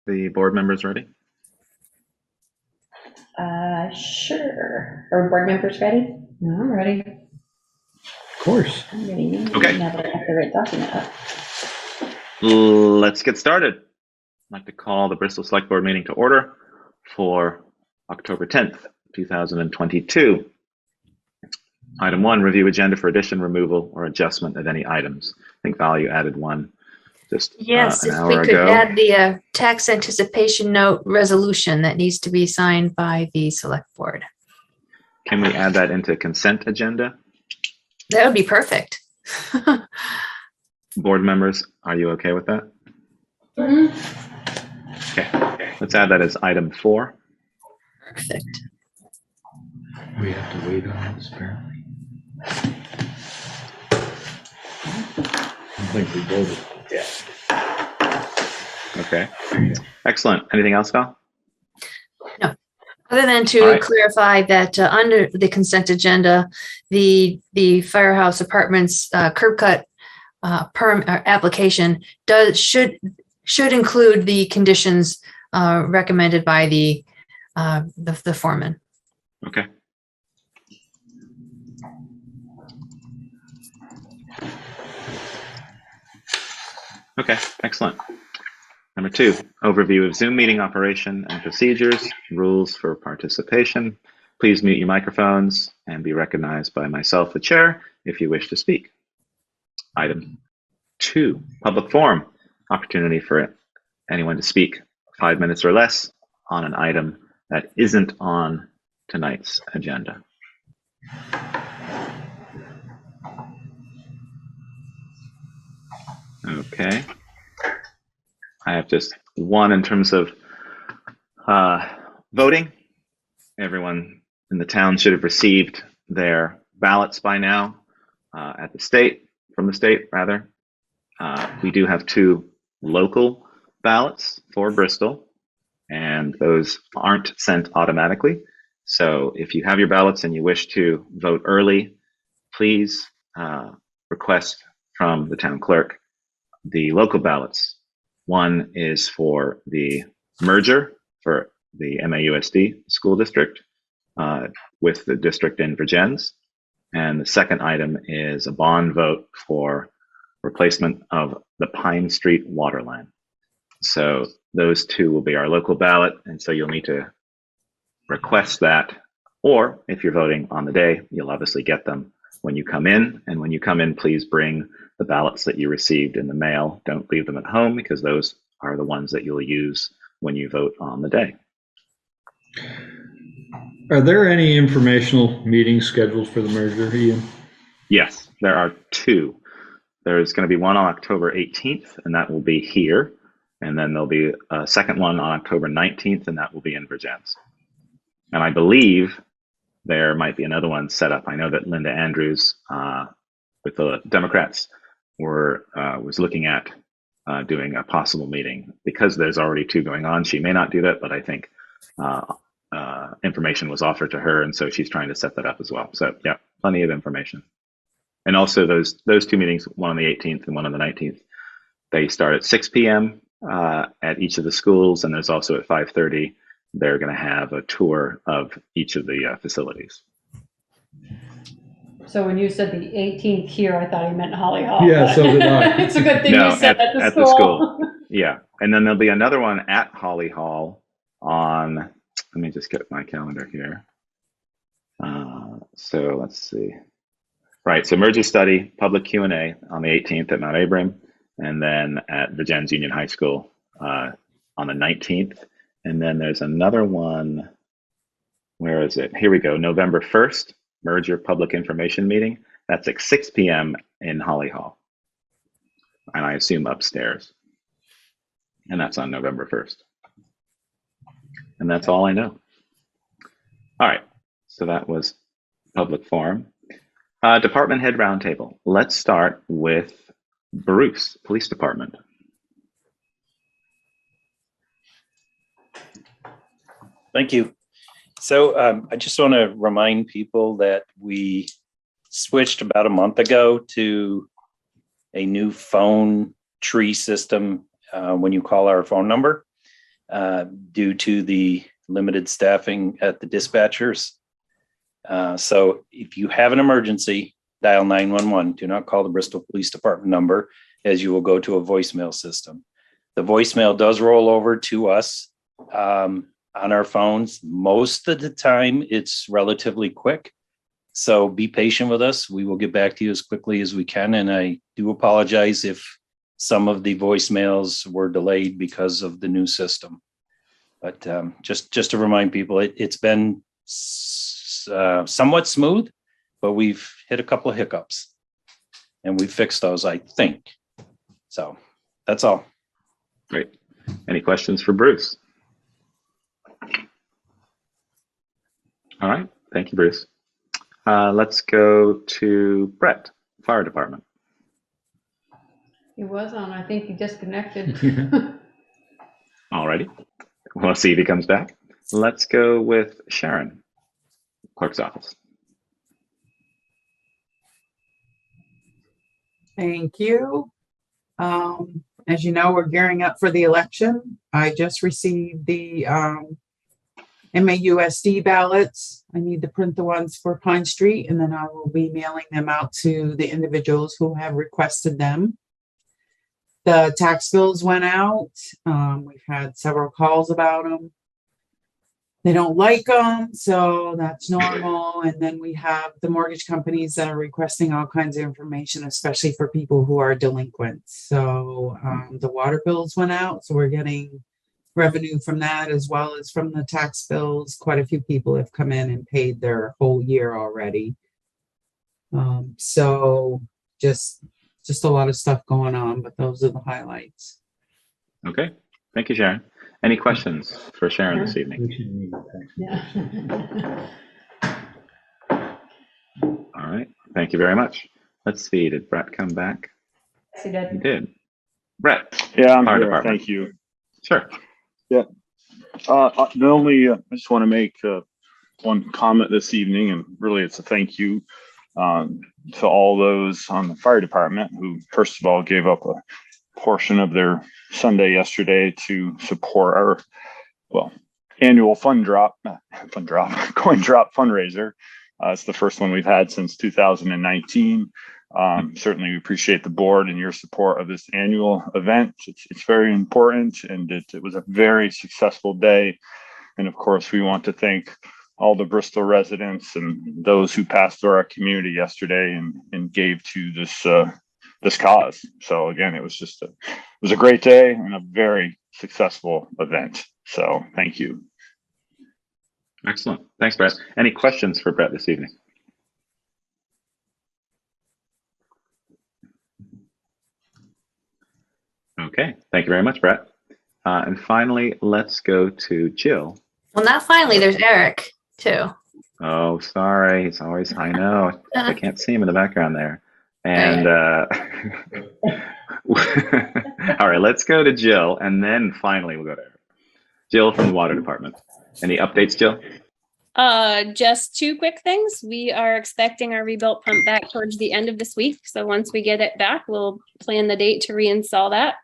the board members ready? Sure. Are board members ready? No, I'm ready. Of course. I'm ready. Okay. Now that I have the right document up. Let's get started. I'd like to call the Bristol Selectboard meeting to order for October 10th, 2022. Item 1, review agenda for addition, removal, or adjustment of any items. I think Val, you added one just Yes, an if hour we could ago. add the tax anticipation note resolution that needs to be signed by the select board. Can we add that into consent agenda? That would be perfect. Board members, are you okay with that? Mm-hmm. Okay, let's add that as item 4. Perfect. We have to wait on this apparently. I think we voted. Yeah. Okay, excellent. Anything else, Val? Other than All to right. clarify that under the consent agenda, the Firehouse Apartments curb cut application should include the conditions recommended by the foreman. Okay. Okay, excellent. Number 2, overview of Zoom meeting operation and procedures, rules for participation. Please mute your microphones and be recognized by myself, the chair, if you wish to speak. Item 2, public forum, opportunity for anyone to speak 5 minutes or less on an item that isn't on tonight's agenda. Okay. I have just one in terms of voting. Everyone in the town should have received their ballots by now from the state rather. We do have 2 local ballots for Bristol, and those aren't sent automatically. So if you have your ballots and you wish to vote early, please request from the town clerk the local ballots. One is for the merger for the MAUSD school district with the district in Virgins. And the second item is a bond vote for replacement of the Pine Street water line. So those 2 will be our local ballot. And so you'll need to request that. Or if you're voting on the day, you'll obviously get them when you come in. And when you come in, please bring the ballots that you received in the mail. Don't leave them at home because those are the ones that you'll use when you vote on the day. Are there any informational meetings scheduled for the merger, Ian? Yes, there are 2. There's going to be one on October 18th, and that will be here. And then there'll be a second one on October 19th, and that will be in Virgins. And I believe there might be another one set up. I know that Linda Andrews with the Democrats was looking at doing a possible meeting. Because there's already 2 going on, she may not do that, but I think information was offered to her, and so she's trying to set that up as well. So yeah, plenty of information. And also those 2 meetings, one on the 18th and one on the 19th, they start at 6 p.m. At each of the schools, and there's also at 5:30, they're going to have a tour of each of the facilities. So when you said the 18th here, I thought you meant Holly Hall. Yeah, so did I. It's a good thing No, you said at the at school. the school. Yeah, and then there'll be another one at Holly Hall on, let me just get my calendar here. So let's see. Right, so merger study, public Q&A on the 18th at Mount Abram, and then at Virgins Union High School on the 19th. And then there's another one, where is it? Here we go, November 1st, merger public information meeting. That's at 6 p.m. in Holly Hall. And I assume upstairs. And that's on November 1st. And that's all I know. All right, so that was public forum. Department head roundtable. Let's start with Bruce, Police Department. Thank you. So I just want to remind people that we switched about a month ago to a new phone tree system when you call our phone number. due to the limited staffing at the dispatchers. So if you have an emergency, dial 911. Do not call the Bristol Police Department number, as you will go to a voicemail system. The voicemail does roll over to us on our phones. Most of the time, it's relatively quick. So be patient with us. We will get back to you as quickly as we can. And I do apologize if some of the voicemails were delayed because of the new system. But just to remind people, it's been somewhat smooth, but we've hit a couple of hiccups and we fixed those, I think. So that's all. Great. Any questions for Bruce? All right. Thank you, Bruce. Let's go to Brett, Fire Department. He was on, I think he disconnected. Alrighty. We'll see if he comes back. Let's go with Sharon, Clerk's Office. Thank you. As you know, we're gearing up for the election. I just received the MAUSD ballots. I need to print the ones for Pine Street, and then I will be mailing them out to the individuals who have requested them. The tax bills went out. We've had several calls about them. They don't like them, so that's normal. And then we have the mortgage companies that are requesting all kinds of information, especially for people who are delinquent. So the water bills went out, so we're getting revenue from that as well as from the tax bills. Quite a few people have come in and paid their whole year already. So just a lot of stuff going on, but those are the highlights. Okay. Thank you, Sharon. Any questions for Sharon this evening? Yeah. All right. Thank you very much. Let's see. Did Brett come back? Yes, he did. He did. Brett. Yeah, I'm Fire here. Department. Thank you. Sure. I just want to make one comment this evening, and really it's a thank you to all those on the fire department who, first of all, gave up a portion of their Sunday yesterday to support our, annual coin drop fundraiser. It's the first one we've had since 2019. Certainly we appreciate the board and your support of this annual event. It's very important, and it was a very successful day. And of course, we want to thank all the Bristol residents and those who passed through our community yesterday and gave to this cause. So again, it was a great day and a very successful event. So thank you. Excellent. Thanks, Brett. Any questions for Brett this evening? Okay. Thank you very much, Brett. And finally, let's go to Jill. Well, not finally, there's Eric too. Oh, sorry. It's always, I know. I can't see him in the background there. And all right, let's go to Jill, and then finally we'll go to Eric. Jill from the Water Department. Any updates, Jill? Just two quick things. We are expecting our rebuilt pump back towards the end of this week. So once we get it back, we'll plan the date to reinstall that.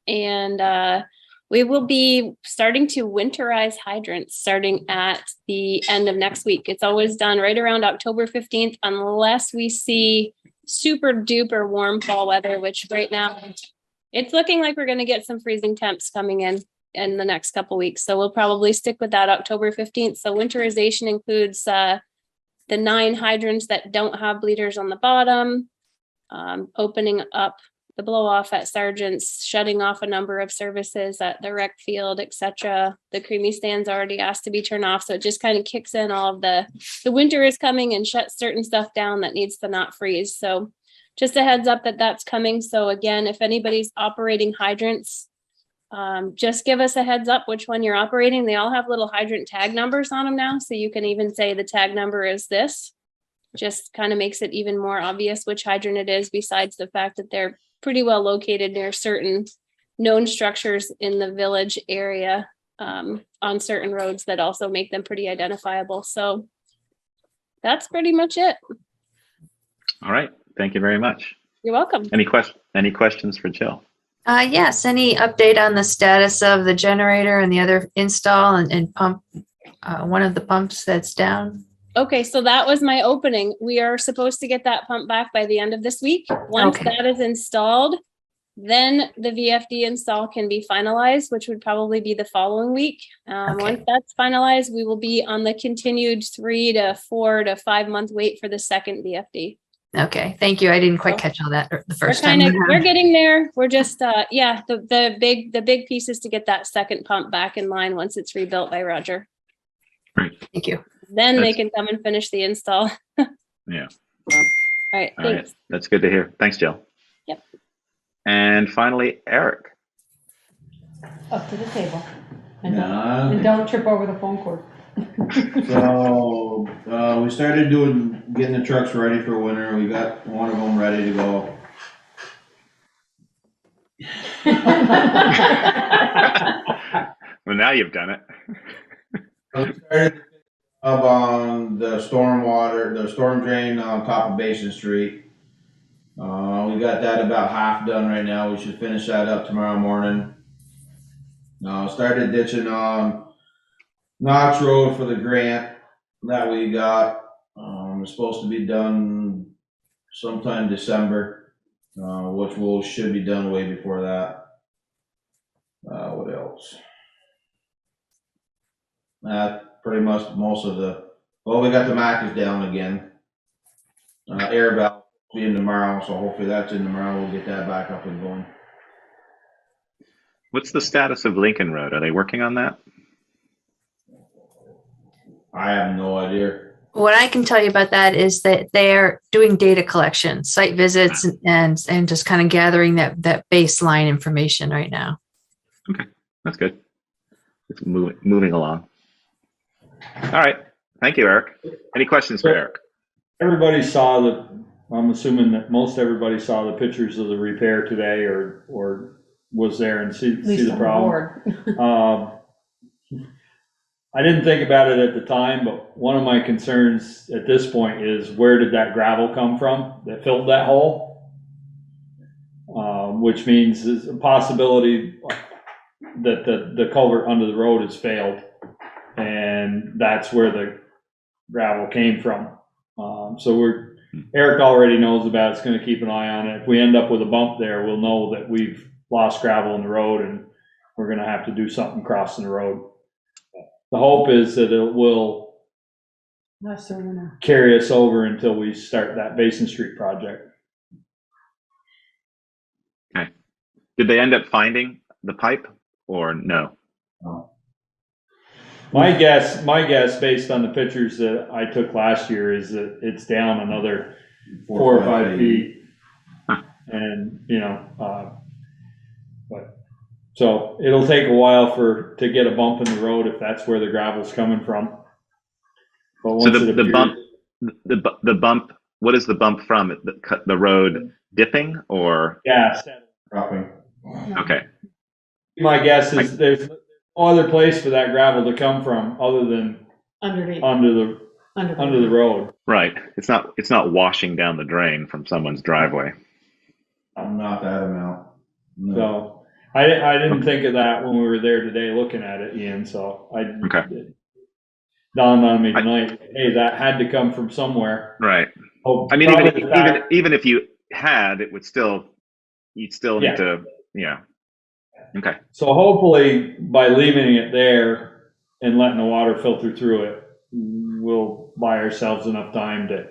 And we will be starting to winterize hydrants starting at the end of next week. It's always done right around October 15th, unless we see super duper warm fall weather, which right now it's looking like we're going to get some freezing temps coming in the next couple weeks. So we'll probably stick with that October 15th. So winterization includes the 9 hydrants that don't have bleeders on the bottom, opening up the blow off at Sargent's, shutting off a number of services at the rec field, etc. The creamy stands already asked to be turned off. So it just kind of kicks in all of the winter is coming and shuts certain stuff down that needs to not freeze. So just a heads up that that's coming. So again, if anybody's operating hydrants, just give us a heads up which one you're operating. They all have little hydrant tag numbers on them now. So you can even say the tag number is this. Just kind of makes it even more obvious which hydrant it is, besides the fact that they're pretty well located near certain known structures in the village area, on certain roads that also make them pretty identifiable. So that's pretty much it. All right. Thank you very much. You're welcome. Any questions for Jill? Yes, any update on the status of the generator and the other install and pump, one of the pumps that's down? Okay, so that was my opening. We are supposed to get that pump back by the end of this week. Once Okay. that is installed, then the VFD install can be finalized, which would probably be the following week. Okay. Once that's finalized, we will be on the continued 3 to 4 to 5 month wait for the second VFD. Okay, thank you. I didn't quite catch all that the We're first time. we're getting there. We're just, the big piece is to get that second pump back in line once it's rebuilt by Roger. Thank you. Then they That's- can come and finish the install. Yeah. All right, All right. thanks. That's good to hear. Thanks, Jill. Yep. And finally, Eric. Up to the table. And Nah. don't trip over the phone cord. So, we started getting the trucks ready for winter. We got one of them ready to go. Well, now you've done it. We started up on the storm drain on top of Basin Street. We got that about half done right now. We should finish that up tomorrow morning. Started ditching on Knox Road for the grant that we got. It's supposed to be done sometime December, which should be done way before that. What else? Pretty much most of we got the Mac is down again. Air valve will be in tomorrow, so hopefully that's in tomorrow. We'll get that back up and going. What's the status of Lincoln Road? Are they working on that? I have no idea. What I can tell you about that is that they're doing data collection, site visits, and just kind of gathering that baseline information right now. Okay, that's good. It's moving along. All right. Thank you, Eric. Any questions for Eric? Everybody saw I'm assuming that most everybody saw the pictures of the repair today or was there and see the problem. I didn't think about it at the time, but one of my concerns at this point is where did that gravel come from that filled that hole? Which means there's a possibility that the culvert under the road has failed, and that's where the gravel came from. Eric already knows about it. It's going to keep an eye on it. If we end up with a bump there, we'll know that we've lost gravel in the road and we're going to have to do something crossing the road. The hope is that it will carry us over until we start that Basin Street project. Okay. Did they end up finding the pipe or no? My guess based on the pictures that I took last year is that it's down another 4 or 5 feet. And, so it'll take a while to get a bump in the road if that's where the gravel's coming from. But So once the bump, what is the bump from? The road dipping or? Yeah. Dropping. Okay. My guess is there's no other place for that gravel to come from other than Underneath. under the road. Right. It's not washing down the drain from someone's driveway. Not that amount. No. So I didn't think of that when we were there today looking at it, Ian. So it dawned on me tonight. Hey, that had to come from somewhere. Right. Oh, I mean, even if you had, you'd still need to, yeah. Okay. So hopefully by leaving it there and letting the water filter through it, we'll buy ourselves enough time to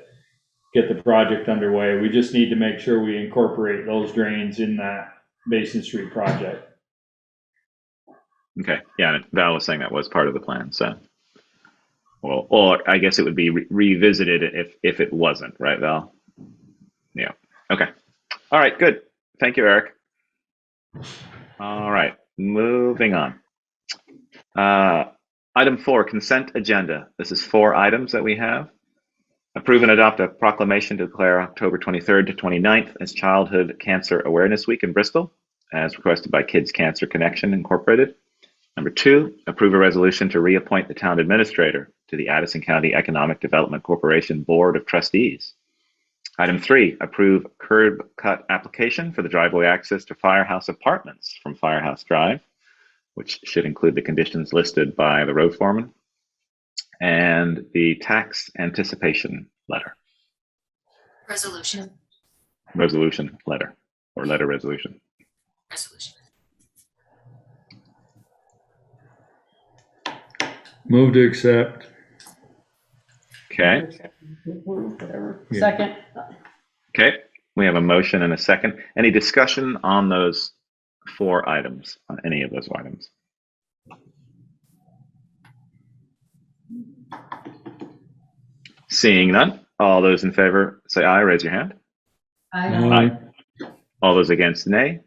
get the project underway. We just need to make sure we incorporate those drains in that Basin Street project. Okay. Yeah. Val was saying that was part of the plan. So, well, or I guess it would be revisited if it wasn't, right, Val? Yeah. Okay. All right. Good. Thank you, Eric. All right. Moving on. Item 4, consent agenda. This is 4 items that we have. Approve and adopt a proclamation to declare October 23rd to 29th as Childhood Cancer Awareness Week in Bristol, as requested by Kids Cancer Connection Incorporated. Number 2, approve a resolution to reappoint the town administrator to the Addison County Economic Development Corporation Board of Trustees. Item 3, approve curb cut application for the driveway access to Firehouse Apartments from Firehouse Drive, which should include the conditions listed by the road foreman, and the tax anticipation letter. Resolution. Resolution letter, or letter resolution. Resolution. Move to accept. Okay. Whatever. Yeah. Second. Okay. We have a motion and a second. Any discussion on those 4 items, on any of those items? Seeing none, all those in favor say aye, raise your hand. Aye. All those against, nay.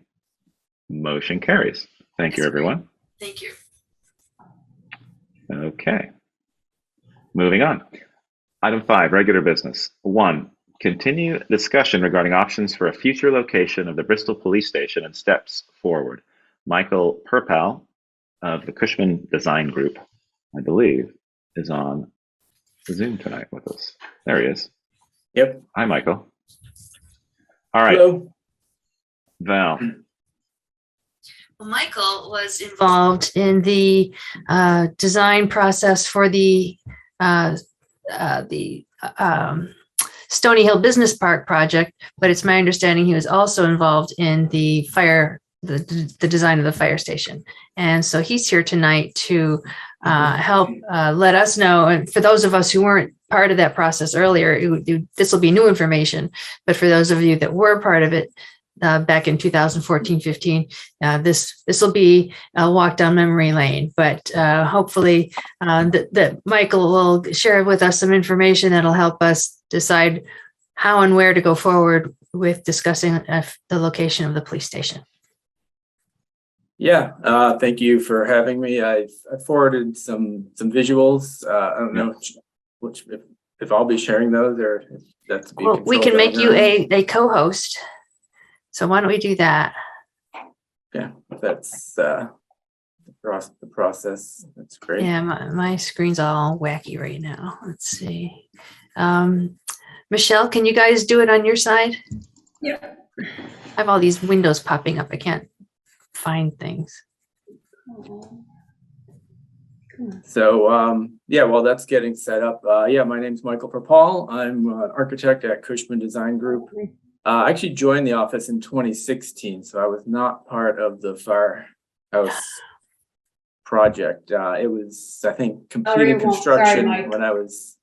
Motion carries. Thank you, everyone. Thank you. Okay. Moving on. Item 5, regular business. 1, continue discussion regarding options for a future location of the Bristol Police Station and steps forward. Michael Perpal of the Cushman Design Group, I believe, is on Zoom tonight with us. There he is. Yep. Hi, Michael. All right. Hello. Val. Well, Michael was involved in the design process for the Stony Hill Business Park project, but it's my understanding he was also involved in the the design of the fire station. And so he's here tonight to help let us know. And for those of us who weren't part of that process earlier, this will be new information. But for those of you that were part of it back in 2014-15, this will be a walk down memory lane. But hopefully that Michael will share with us some information that'll help us decide how and where to go forward with discussing the location of the police station. Yeah, thank you for having me. I forwarded some visuals. I don't know which if I'll be sharing those or if that's to be Well, we can make you a co-host. So why don't we do that? Yeah, that's the process. That's great. Yeah, my screen's all wacky right now. Let's see. Michelle, can you guys do it on your side? Yeah. I have all these windows popping up. I can't find things. So yeah, while that's getting set up, yeah, my name's Michael Perpal. I'm an architect at Cushman Design Group. I actually joined the office in 2016, so I was not part of the firehouse project. It was, I think, completed construction when I was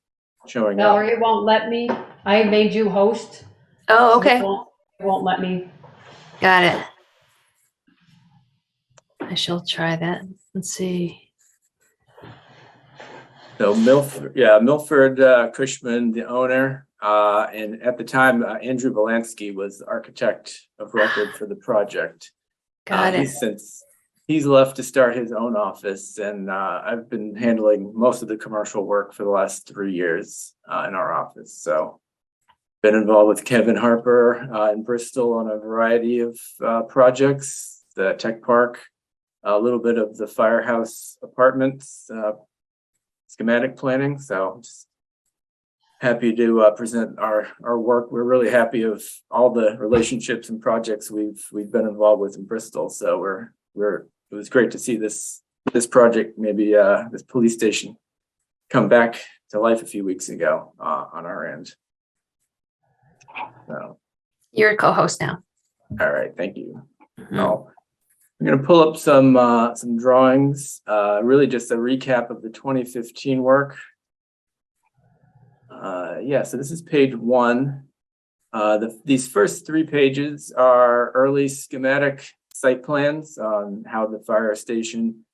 showing up. Valerie won't let me. I made you host. Oh, okay. It won't let me. Got it. I shall try that. Let's see. So Milford Cushman, the owner, and at the time, Andrew Valansky was the architect of record for the project. Got it. He's left to start his own office, and I've been handling most of the commercial work for the last 3 years in our office. So been involved with Kevin Harper in Bristol on a variety of projects, the tech park, a little bit of the firehouse apartments, schematic planning. So just happy to present our work. We're really happy of all the relationships and projects we've been involved with in Bristol. So it was great to see this project, maybe this police station, come back to life a few weeks ago on our end. So You're a co-host now. all right, thank you. I'm going to pull up some drawings, really just a recap of the 2015 work. Yeah, so this is page 1. These first 3 pages are early schematic site plans on how the fire station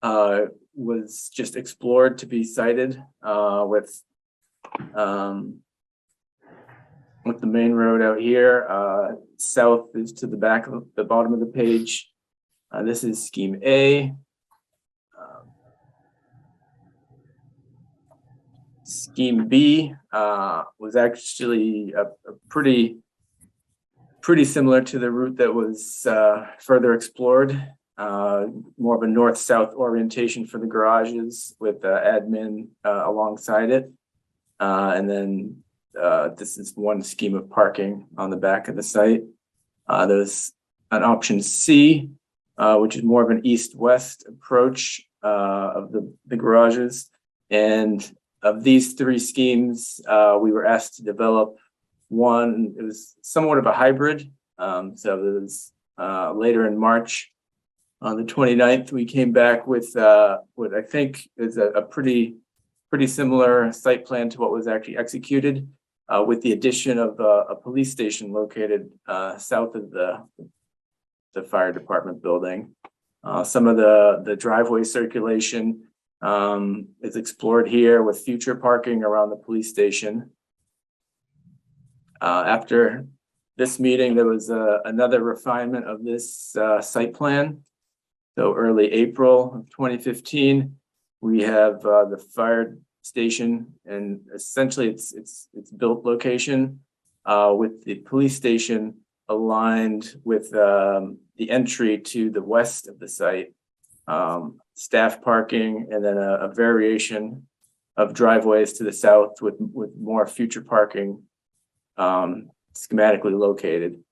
was just explored to be sited with the main road out here. South is to the back of the bottom of the page. This is scheme A. Scheme B was actually a pretty similar to the route that was further explored. More of a north-south orientation for the garages with admin alongside it. And then this is one scheme of parking on the back of the site. There's an option C, which is more of an east-west approach of the garages. And of these three schemes, we were asked to develop one. It was somewhat of a hybrid. So it was later in March, on the 29th, we came back with what I think is a pretty similar site plan to what was actually executed, with the addition of a police station located south of the fire department building. Some of the driveway circulation is explored here with future parking around the police station. After this meeting, there was another refinement of this site plan. So early April of 2015, we have the fire station, and essentially its built location with the police station aligned with the entry to the west of the site, staff parking, and then a variation of driveways to the south with more future parking schematically located.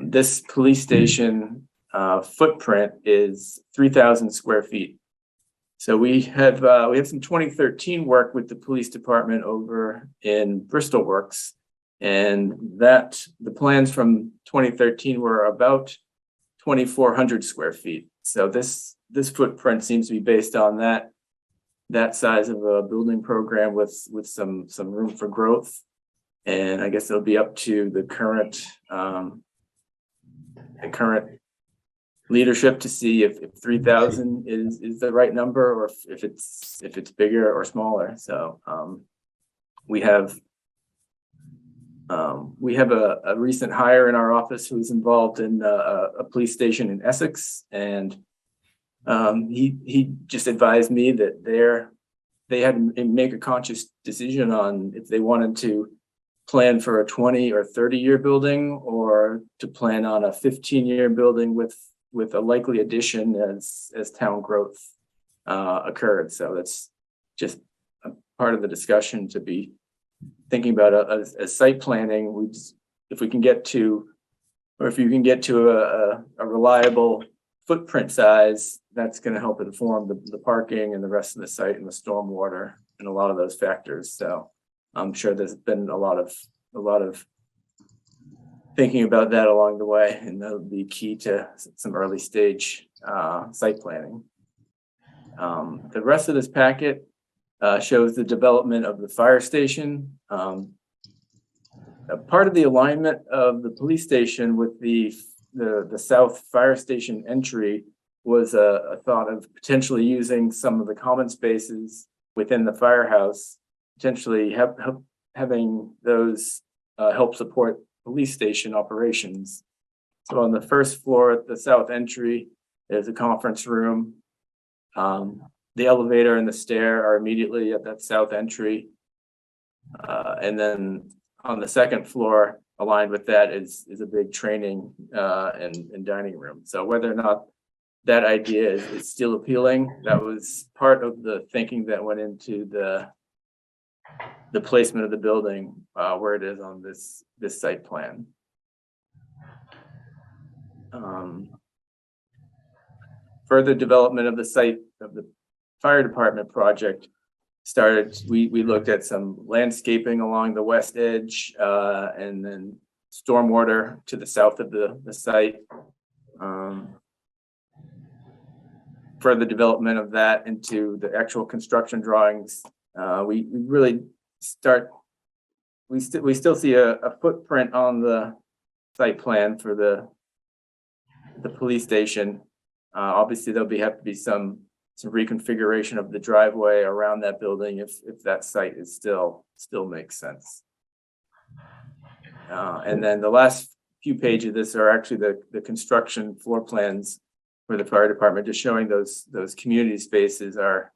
This police station footprint is 3,000 square feet. So we have some 2013 work with the police department over in Bristol Works, and that the plans from 2013 were about 2,400 square feet. So this footprint seems to be based on that size of a building program with some room for growth. And I guess it'll be up to the current leadership to see if 3,000 is the right number, or if it's bigger or smaller. So we have a recent hire in our office who's involved in a police station in Essex, and he just advised me that they had to make a conscious decision on if they wanted to plan for a 20 or 30-year building, or to plan on a 15-year building with a likely addition as town growth occurred. So that's just a part of the discussion to be thinking about as site planning. If you can get to a reliable footprint size, that's going to help inform the parking and the rest of the site and the stormwater and a lot of those factors. So I'm sure there's been a lot of thinking about that along the way, and that'll be key to some early stage site planning. The rest of this packet shows the development of the fire station. A part of the alignment of the police station with the south fire station entry was a thought of potentially using some of the common spaces within the firehouse, potentially having those help support police station operations. So on the first floor at the south entry, there's a conference room. The elevator and the stair are immediately at that south entry. And then on the second floor, aligned with that is a big training and dining room. So whether or not that idea is still appealing, that was part of the thinking that went into the placement of the building where it is on this site plan. Further development of the site of the fire department project started. We looked at some landscaping along the west edge and then stormwater to the south of the site. Further development of that into the actual construction drawings. We still see a footprint on the site plan for the police station. Obviously, there'll have to be some reconfiguration of the driveway around that building if that site is still makes sense. And then the last few pages of this are actually the construction floor plans for the fire department, just showing those community spaces are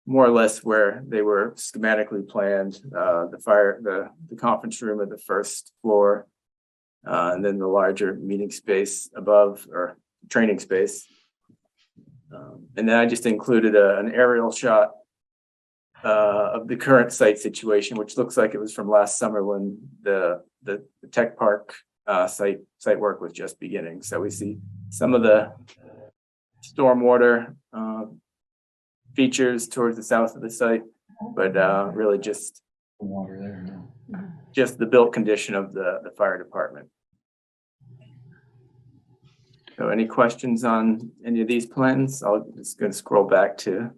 more or less where they were schematically planned. The conference room at the first floor, and then the larger meeting space above, or training space. And then I just included an aerial shot of the current site situation, which looks like it was from last summer when the tech park site work was just beginning. So we see some of the stormwater features towards the south of the site, but really just Water there now. just the built condition of the fire department. So any questions on any of these plans? I'll just gonna scroll back to,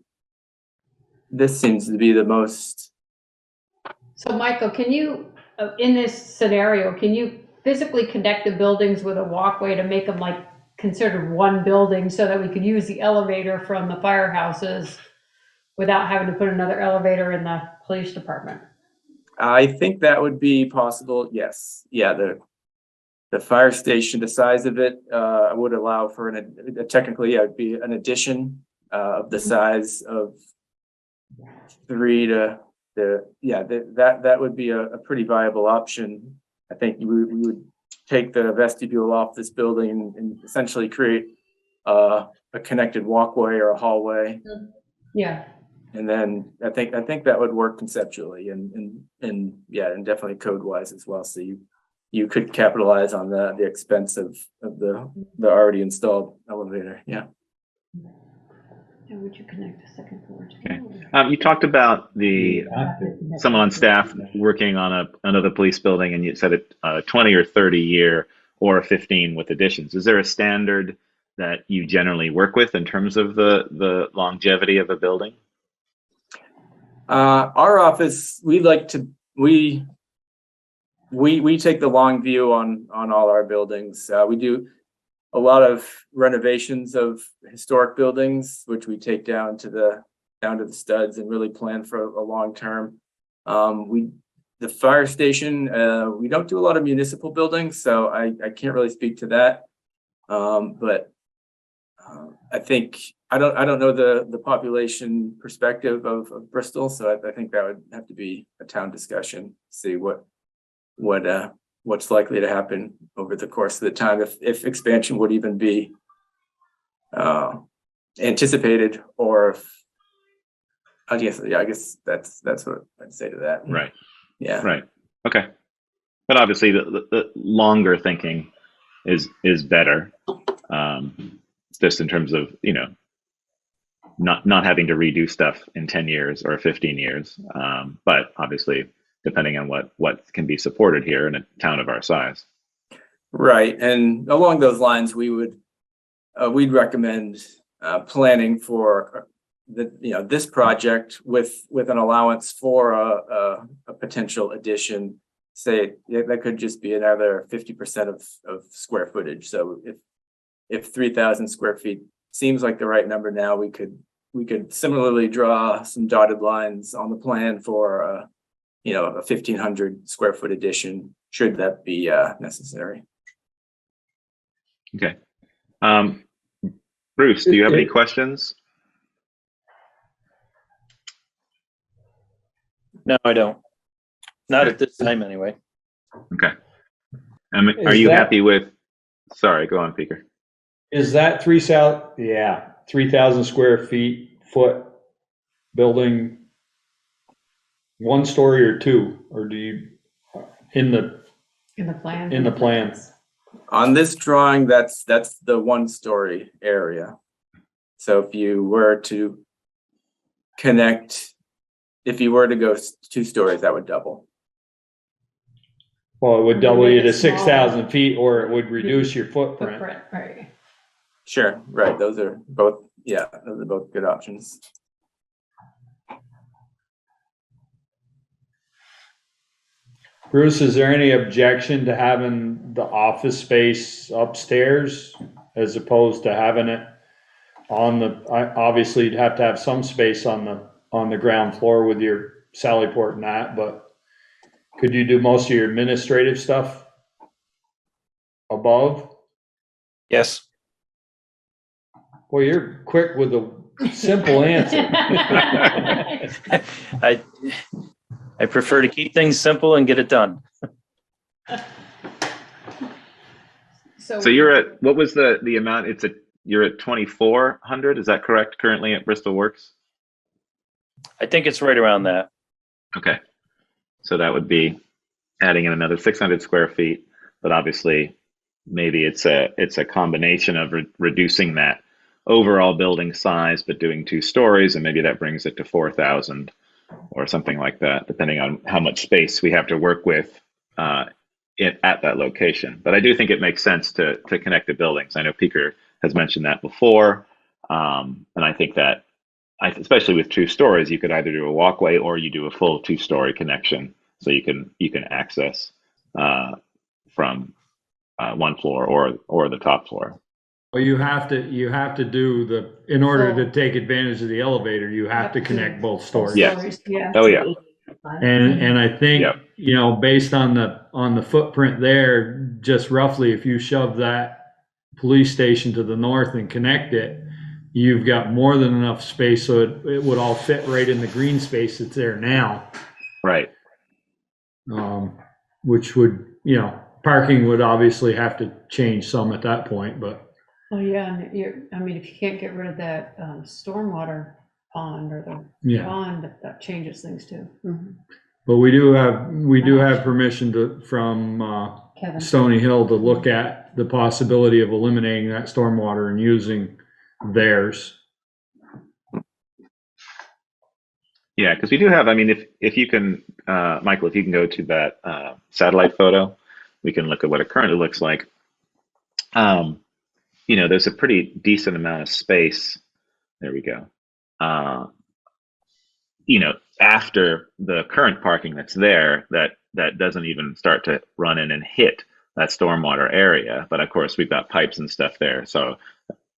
this seems to be the most, So Michael, can you, in this scenario, can you physically connect the buildings with a walkway to make them like considered one building so that we could use the elevator from the firehouses without having to put another elevator in the police department? I think that would be possible, yes. Yeah, the fire station, the size of it would allow for technically, it'd be an addition of the size of 3 to that would be a pretty viable option. I think we would take the vestibule off this building and essentially create a connected walkway or a hallway. Yeah. And then I think that would work conceptually and definitely code wise as well. So you could capitalize on the expense of the already installed elevator. Yeah. How would you connect the second floor? Okay. You talked about someone on staff working on another police building, and you said a 20 or 30 year or a 15 with additions. Is there a standard that you generally work with in terms of the longevity of a building? Our office, we take the long view on all our buildings. We do a lot of renovations of historic buildings, which we take down to the studs and really plan for a long term. The fire station, we don't do a lot of municipal buildings, so I can't really speak to that. But I think I don't know the population perspective of Bristol, so I think that would have to be a town discussion. See what's likely to happen over the course of the time, if expansion would even be anticipated, or if I guess that's what I'd say to that. Right. Yeah. Right. Okay. But obviously, the longer thinking is better. Just in terms of, not having to redo stuff in 10 years or 15 years. But obviously, depending on what can be supported here in a town of our size. Right. And along those lines, we'd recommend planning for this project with an allowance for a potential addition. Say that could just be another 50% of square footage. So if 3,000 square feet seems like the right number now, we could similarly draw some dotted lines on the plan for a 1,500 square foot addition, should that be necessary. Okay. Bruce, do you have any questions? No, I don't. Not at this time, anyway. Okay. Are you happy with? Sorry, go on, Peter. Is that 3,000 square foot building 1 story or 2, or do you in the plans? On this drawing, that's the 1 story area. So if you were to go 2 stories, that would double. Well, it would double you to 6,000 feet, or it would reduce your footprint. Right. Sure, right. Those are both good options. Bruce, is there any objection to having the office space upstairs as opposed to having it obviously you'd have to have some space on the ground floor with your Sally port and that, but could you do most of your administrative stuff above? Yes. Well, you're quick with a simple answer. I prefer to keep things simple and get it done. So you're at, what was the amount? You're at 2,400. Is that correct? Currently at Bristol Works? I think it's right around that. Okay. So that would be adding in another 600 square feet, but obviously maybe it's a combination of reducing that overall building size, but doing 2 stories, and maybe that brings it to 4,000 or something like that, depending on how much space we have to work with at that location. But I do think it makes sense to connect the buildings. I know Peter has mentioned that before, and I think that, especially with 2 stories, you could either do a walkway or you do a full 2-story connection, so you can access from one floor or the top floor. Well, you have to do in order to take advantage of the elevator, you have to connect both stories. Yes. Yeah. Oh yeah. And I think, Yep. based on the footprint there, just roughly, if you shove that police station to the north and connect it, you've got more than enough space, so it would all fit right in the green space that's there now. Right. Which would, parking would obviously have to change some at that point, but. Oh, yeah, and if you can't get rid of that stormwater pond or the Yeah. pond, that changes things too. Mhm. But we do have permission from Kevin. Stony Hill to look at the possibility of eliminating that stormwater and using theirs. Yeah, because we do have, if you can, Michael, if you can go to that satellite photo, we can look at what it currently looks like. There's a pretty decent amount of space. There we go. After the current parking that's there, that doesn't even start to run in and hit that stormwater area. But of course, we've got pipes and stuff there. So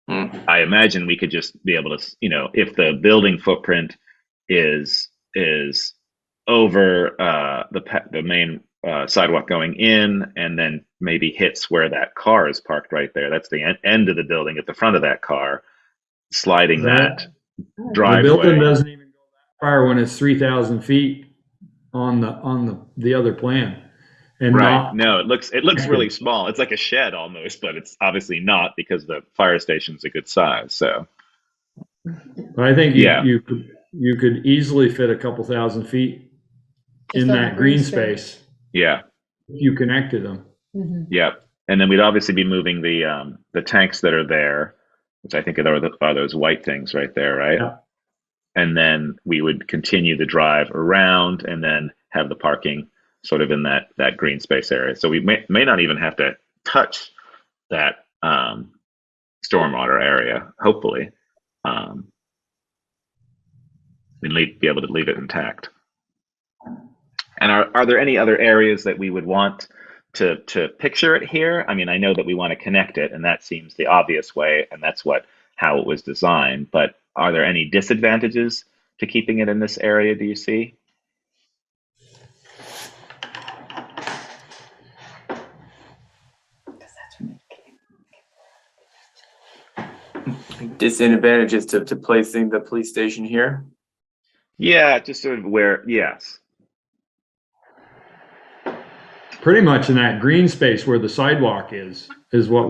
I imagine we could just be able to, if the building footprint is over the main sidewalk going in, and then maybe hits where that car is parked right there. That's the end of the building at the front of that car, sliding that driveway. The building doesn't even go that far when it's 3,000 feet on the other plan. And right. No, it looks really small. It's like a shed almost, but it's obviously not, because the fire station's a good size. So I think you could easily fit a couple thousand feet in that green space. Yeah. If you connected them. Mm-hmm. Yep. And then we'd obviously be moving the tanks that are there, which I think are those white things right there, right? Yeah. And then we would continue the drive around and then have the parking sort of in that green space area. So we may not even have to touch that stormwater area, hopefully. We'd be able to leave it intact. And are there any other areas that we would want to picture it here? I know that we want to connect it, and that seems the obvious way, and that's how it was designed. But are there any disadvantages to keeping it in this area, do you see? Disadvantages to placing the police station here? Yeah, just sort of yes. Pretty much in that green space where the sidewalk is what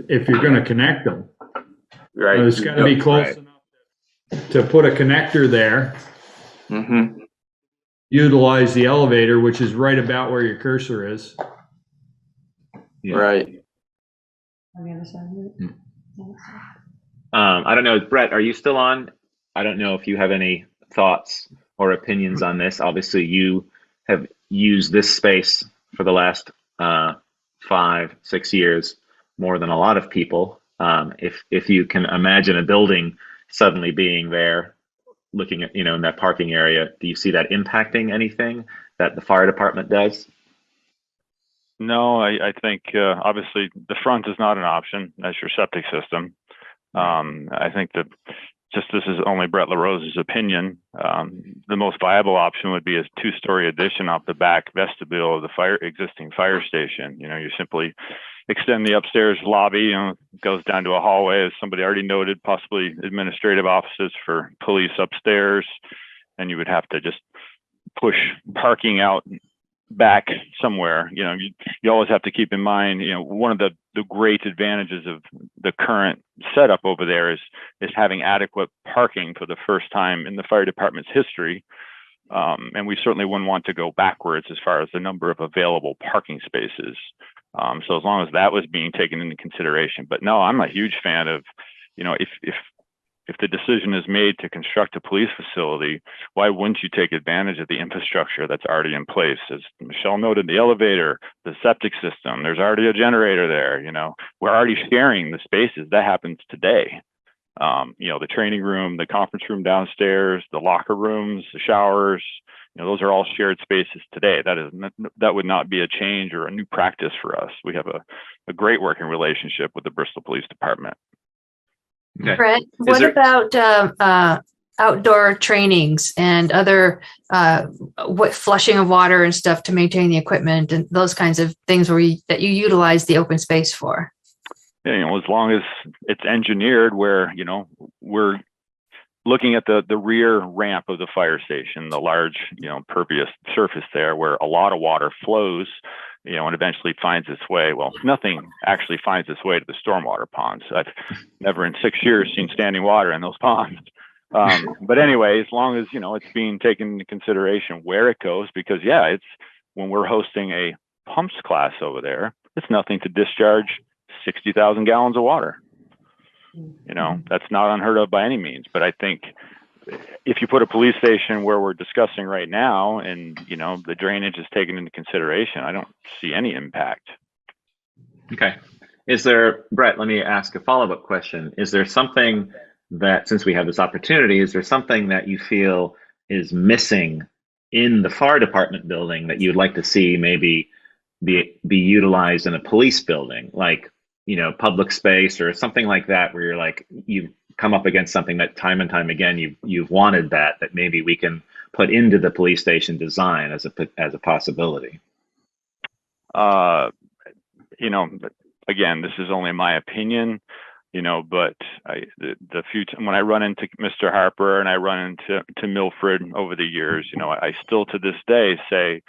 if you're going to connect them. Right. It's got to be close enough to put a connector there. Mm-hmm. Utilize the elevator, which is right about where your cursor is. Yeah. Right. On the other side of it. I don't know, Brett, are you still on? I don't know if you have any thoughts or opinions on this. Obviously, you have used this space for the last 5-6 years more than a lot of people. If you can imagine a building suddenly being there, looking at, in that parking area, do you see that impacting anything that the fire department does? No, I think obviously the front is not an option as your septic system. I think that this is only Brett LaRose's opinion. The most viable option would be a 2-story addition off the back vestibule of the existing fire station. You simply extend the upstairs lobby, goes down to a hallway, as somebody already noted, possibly administrative offices for police upstairs, and you would have to just push parking out back somewhere. You always have to keep in mind, one of the great advantages of the current setup over there is having adequate parking for the first time in the fire department's history. And we certainly wouldn't want to go backwards as far as the number of available parking spaces. So as long as that was being taken into consideration. But no, I'm a huge fan of, if the decision is made to construct a police facility, why wouldn't you take advantage of the infrastructure that's already in place? As Michelle noted, the elevator, the septic system, there's already a generator there. We're already sharing the spaces. That happens today. The training room, the conference room downstairs, the locker rooms, the showers, those are all shared spaces today. That would not be a change or a new practice for us. We have a great working relationship with the Bristol Police Department. Okay. Brett, what about outdoor trainings and other flushing of water and stuff to maintain the equipment and those kinds of things that you utilize the open space for? Yeah, as long as it's engineered where, we're looking at the rear ramp of the fire station, the large, pervious surface there where a lot of water flows, and eventually finds its way. Well, nothing actually finds its way to the stormwater ponds. I've never in 6 years seen standing water in those ponds. But anyway, as long as, it's being taken into consideration where it goes, because it's when we're hosting a pumps class over there, it's nothing to discharge 60,000 gallons of water. That's not unheard of by any means. But I think if you put a police station where we're discussing right now and, the drainage is taken into consideration, I don't see any impact. Okay. Brett, let me ask a follow-up question. Is there something that, since we have this opportunity, is there something that you feel is missing in the fire department building that you'd like to see maybe be utilized in a police building, like, public space or something like that, where you're like, you've come up against something that time and time again, you've wanted that maybe we can put into the police station design as a possibility? Again, this is only my opinion, but the future, when I run into Mr. Harper and I run into Milford over the years, I still to this day say,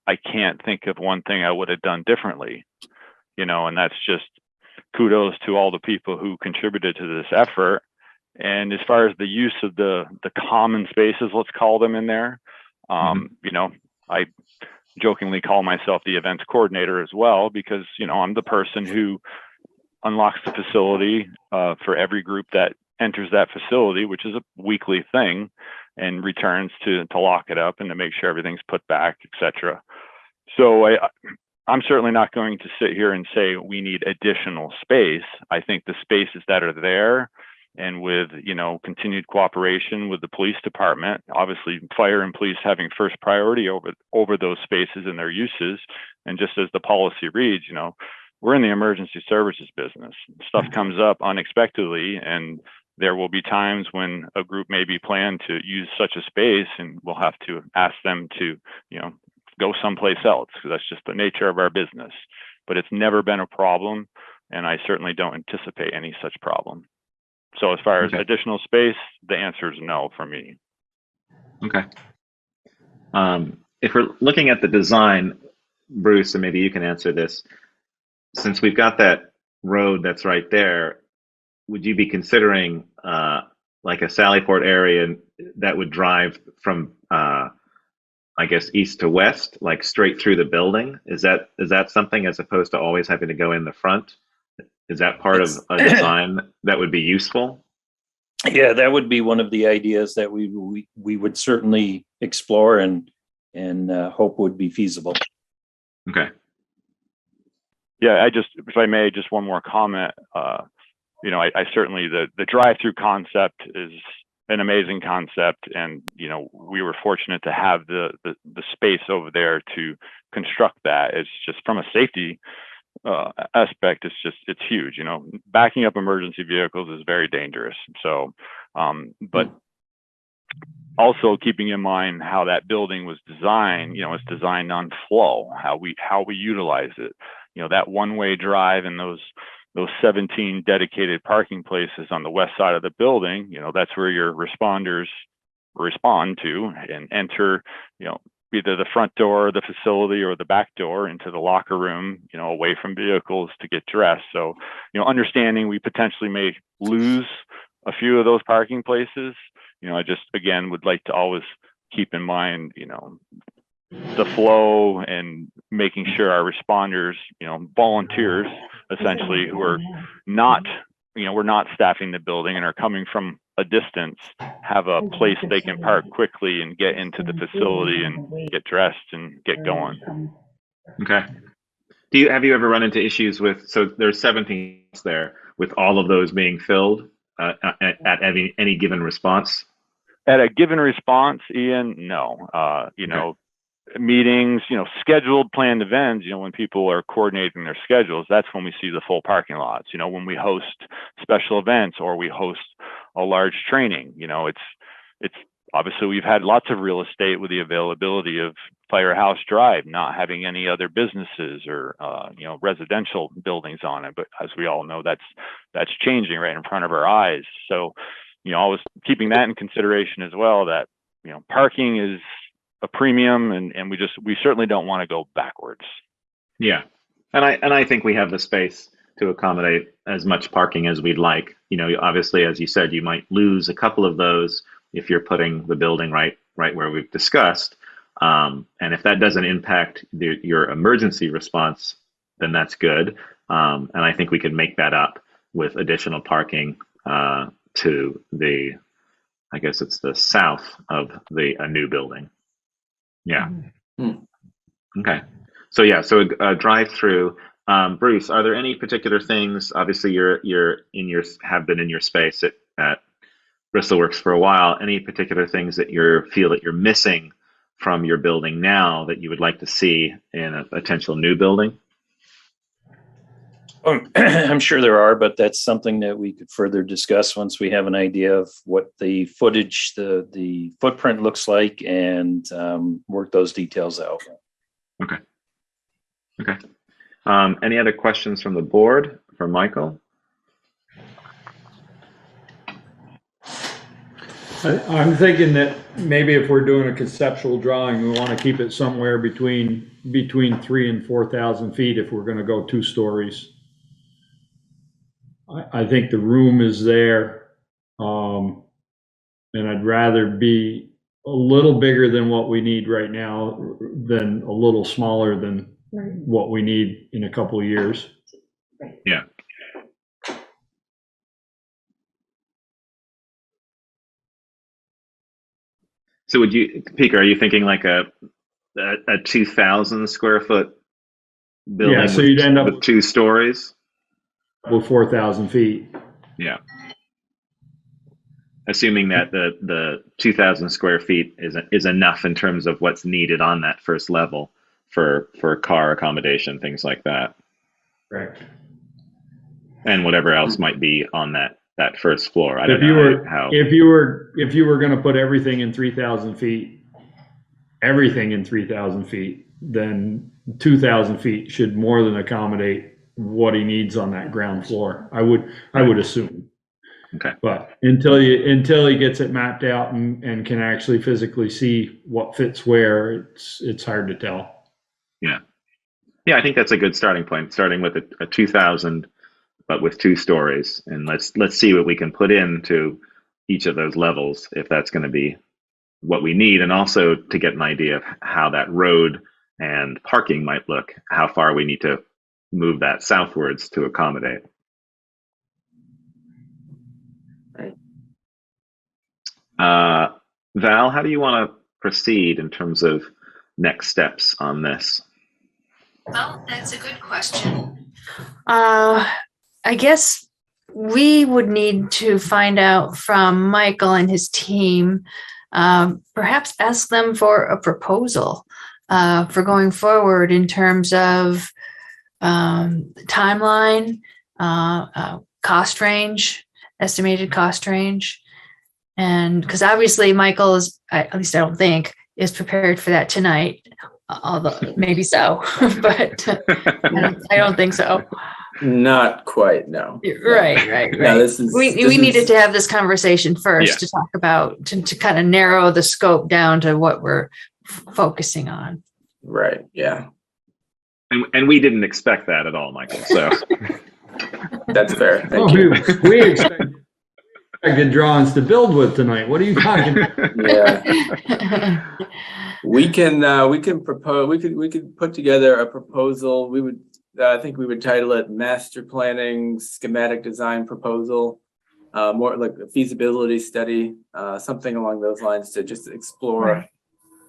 I can't think of one thing I would have done differently, and that's just kudos to all the people who contributed to this effort. And as far as the use of the common spaces, let's call them in there, I jokingly call myself the events coordinator as well, because, I'm the person who unlocks the facility for every group that enters that facility, which is a weekly thing, and returns to lock it up and to make sure everything's put back, etc. So I'm certainly not going to sit here and say we need additional space. I think the spaces that are there, and with, continued cooperation with the police department, obviously fire and police having first priority over those spaces and their uses. And just as the policy reads, we're in the emergency services business. Stuff comes up unexpectedly, and there will be times when a group may be planned to use such a space, and we'll have to ask them to, go someplace else, because that's just the nature of our business. But it's never been a problem, and I certainly don't anticipate any such problem. So as far as additional space, the answer is no for me. Okay. If we're looking at the design, Bruce, and maybe you can answer this, since we've got that road that's right there, would you be considering like a Sallyport area that would drive from I guess east to west, like straight through the building? Is that something, as opposed to always having to go in the front? Is that part of a design that would be useful? Yeah, that would be one of the ideas that we would certainly explore and hope would be feasible. Okay. Yeah, if I may, just one more comment. I certainly, the drive-through concept is an amazing concept, and we were fortunate to have the space over there to construct that. It's just from a safety aspect, it's huge. Backing up emergency vehicles is very dangerous. So, but also keeping in mind how that building was designed, it's designed on flow, how we utilize it. That one-way drive and those 17 dedicated parking places on the west side of the building, that's where your responders respond to and enter, either the front door of the facility or the back door into the locker room, away from vehicles to get dressed. So, understanding we potentially may lose a few of those parking places, I just, again, would like to always keep in mind, the flow and making sure our responders, volunteers essentially, who are not, we're not staffing the building and are coming from a distance, have a place they can park quickly and get into the facility and get dressed and get going. Okay. Have you ever run into issues with, so there's 17 there, with all of those being filled at any given response? At a given response, Ian, no. Meetings, scheduled planned events, when people are coordinating their schedules, that's when we see the full parking lots. When we host special events or we host a large training, it's obviously we've had lots of real estate with the availability of Firehouse Drive not having any other businesses or residential buildings on it. But as we all know, that's changing right in front of our eyes. So, always keeping that in consideration as well, that parking is a premium, and we certainly don't want to go backwards. Yeah, and I think we have the space to accommodate as much parking as we'd like. Obviously, as you said, you might lose a couple of those if you're putting the building right where we've discussed, and if that doesn't impact your emergency response, then that's good. And I think we can make that up with additional parking to the, I guess it's the south of a new building. Yeah. Okay. So a drive-through. Bruce, are there any particular things? Obviously, have been in your space at Bristol Works for a while. Any particular things that feel that you're missing from your building now that you would like to see in a potential new building? I'm sure there are, but that's something that we could further discuss once we have an idea of what the footage, the footprint looks like, and work those details out. Okay. Any other questions from the board for Michael? I'm thinking that maybe if we're doing a conceptual drawing, we want to keep it somewhere between 3,000 and 4,000 feet if we're going to go 2 stories. I think the room is there, and I'd rather be a little bigger than what we need right now than a little smaller than what we need in a couple of years. Yeah. So Peter, are you thinking like a 2,000 square foot building? Yeah, so you'd end up with 2 stories? With 4,000 feet. Yeah. Assuming that the 2,000 square feet is enough in terms of what's needed on that first level for car accommodation, things like that. Right. And whatever else might be on that first floor. If you were going to put everything in 3,000 feet, then 2,000 feet should more than accommodate what he needs on that ground floor. I would assume. Okay. But until he gets it mapped out and can actually physically see what fits where, it's hard to tell. Yeah. Yeah, I think that's a good starting point, starting with a 2,000, but with 2 stories. And let's see what we can put into each of those levels, if that's going to be what we need, and also to get an idea of how that road and parking might look, how far we need to move that southwards to accommodate. Right. Val, how do you want to proceed in terms of next steps on this? Well, that's a good question. I guess we would need to find out from Michael and his team, perhaps ask them for a proposal for going forward in terms of timeline, cost range, estimated cost range. And because obviously Michael is, at least I don't think, is prepared for that tonight, although maybe so, but I don't think so. Not quite, no. Right. No, we needed to have this conversation first to talk about, to kind of narrow the scope down to what we're focusing on. Right, yeah, And we didn't expect that at all, Michael. So that's fair. Oh, Thank you. we expected drawings to build with tonight. What are you talking about? Yeah. We can propose, we could put together a proposal. We would, I think we would title it Master Planning Schematic Design Proposal. More like a feasibility study, something along those lines to just explore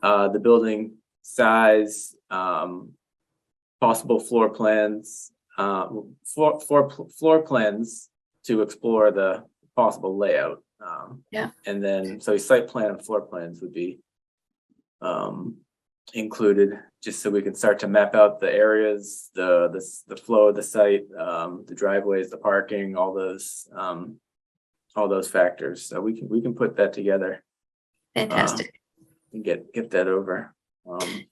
the building size, possible floor plans, floor plans to explore the possible layout. And then, so site plan and floor plans would be included, just so we can start to map out the areas, the flow of the site, the driveways, the parking, all those factors. So we can put that together. Fantastic. And get that over.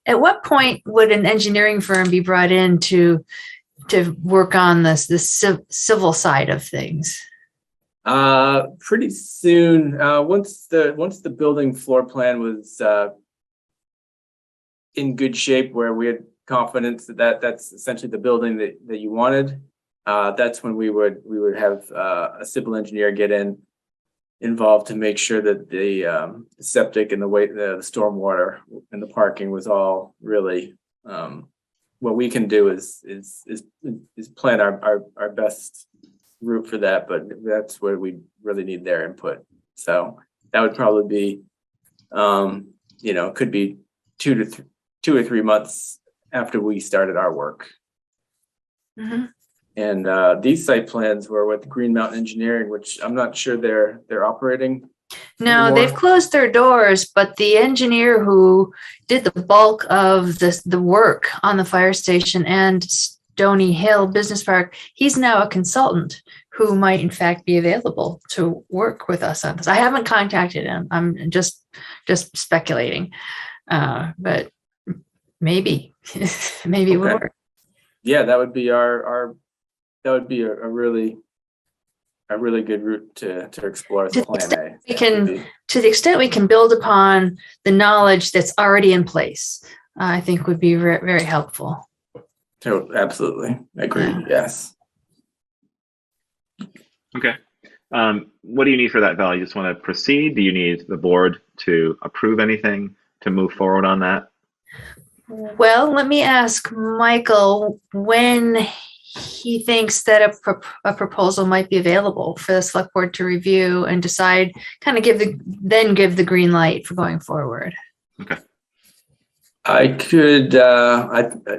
At what point would an engineering firm be brought in to work on this civil side of things? Pretty soon. Once the building floor plan was in good shape, where we had confidence that that's essentially the building that you wanted, that's when we would have a civil engineer get involved to make sure that the septic and the stormwater and the parking was all really, what we can do is plan our best route for that, but that's where we really need their input. So that would probably be, could be 2 or 3 months after we started our work. Mm-hmm. And these site plans were with Green Mountain Engineering, which I'm not sure they're operating. No, anymore. they've closed their doors, but the engineer who did the bulk of the work on the fire station and Stony Hill Business Park, he's now a consultant who might in fact be available to work with us on this. I haven't contacted him. I'm just speculating, but maybe it would work. Yeah, that would be that would be a really good route to explore as a plan A. To the extent we can build upon the knowledge that's already in place, I think would be very helpful. Absolutely. Agreed. Yes. Okay. What do you need for that, Val? You just want to proceed? Do you need the board to approve anything to move forward on that? Well, let me ask Michael when he thinks that a proposal might be available for the select board to review and decide, kind of give the green light for going forward. Okay.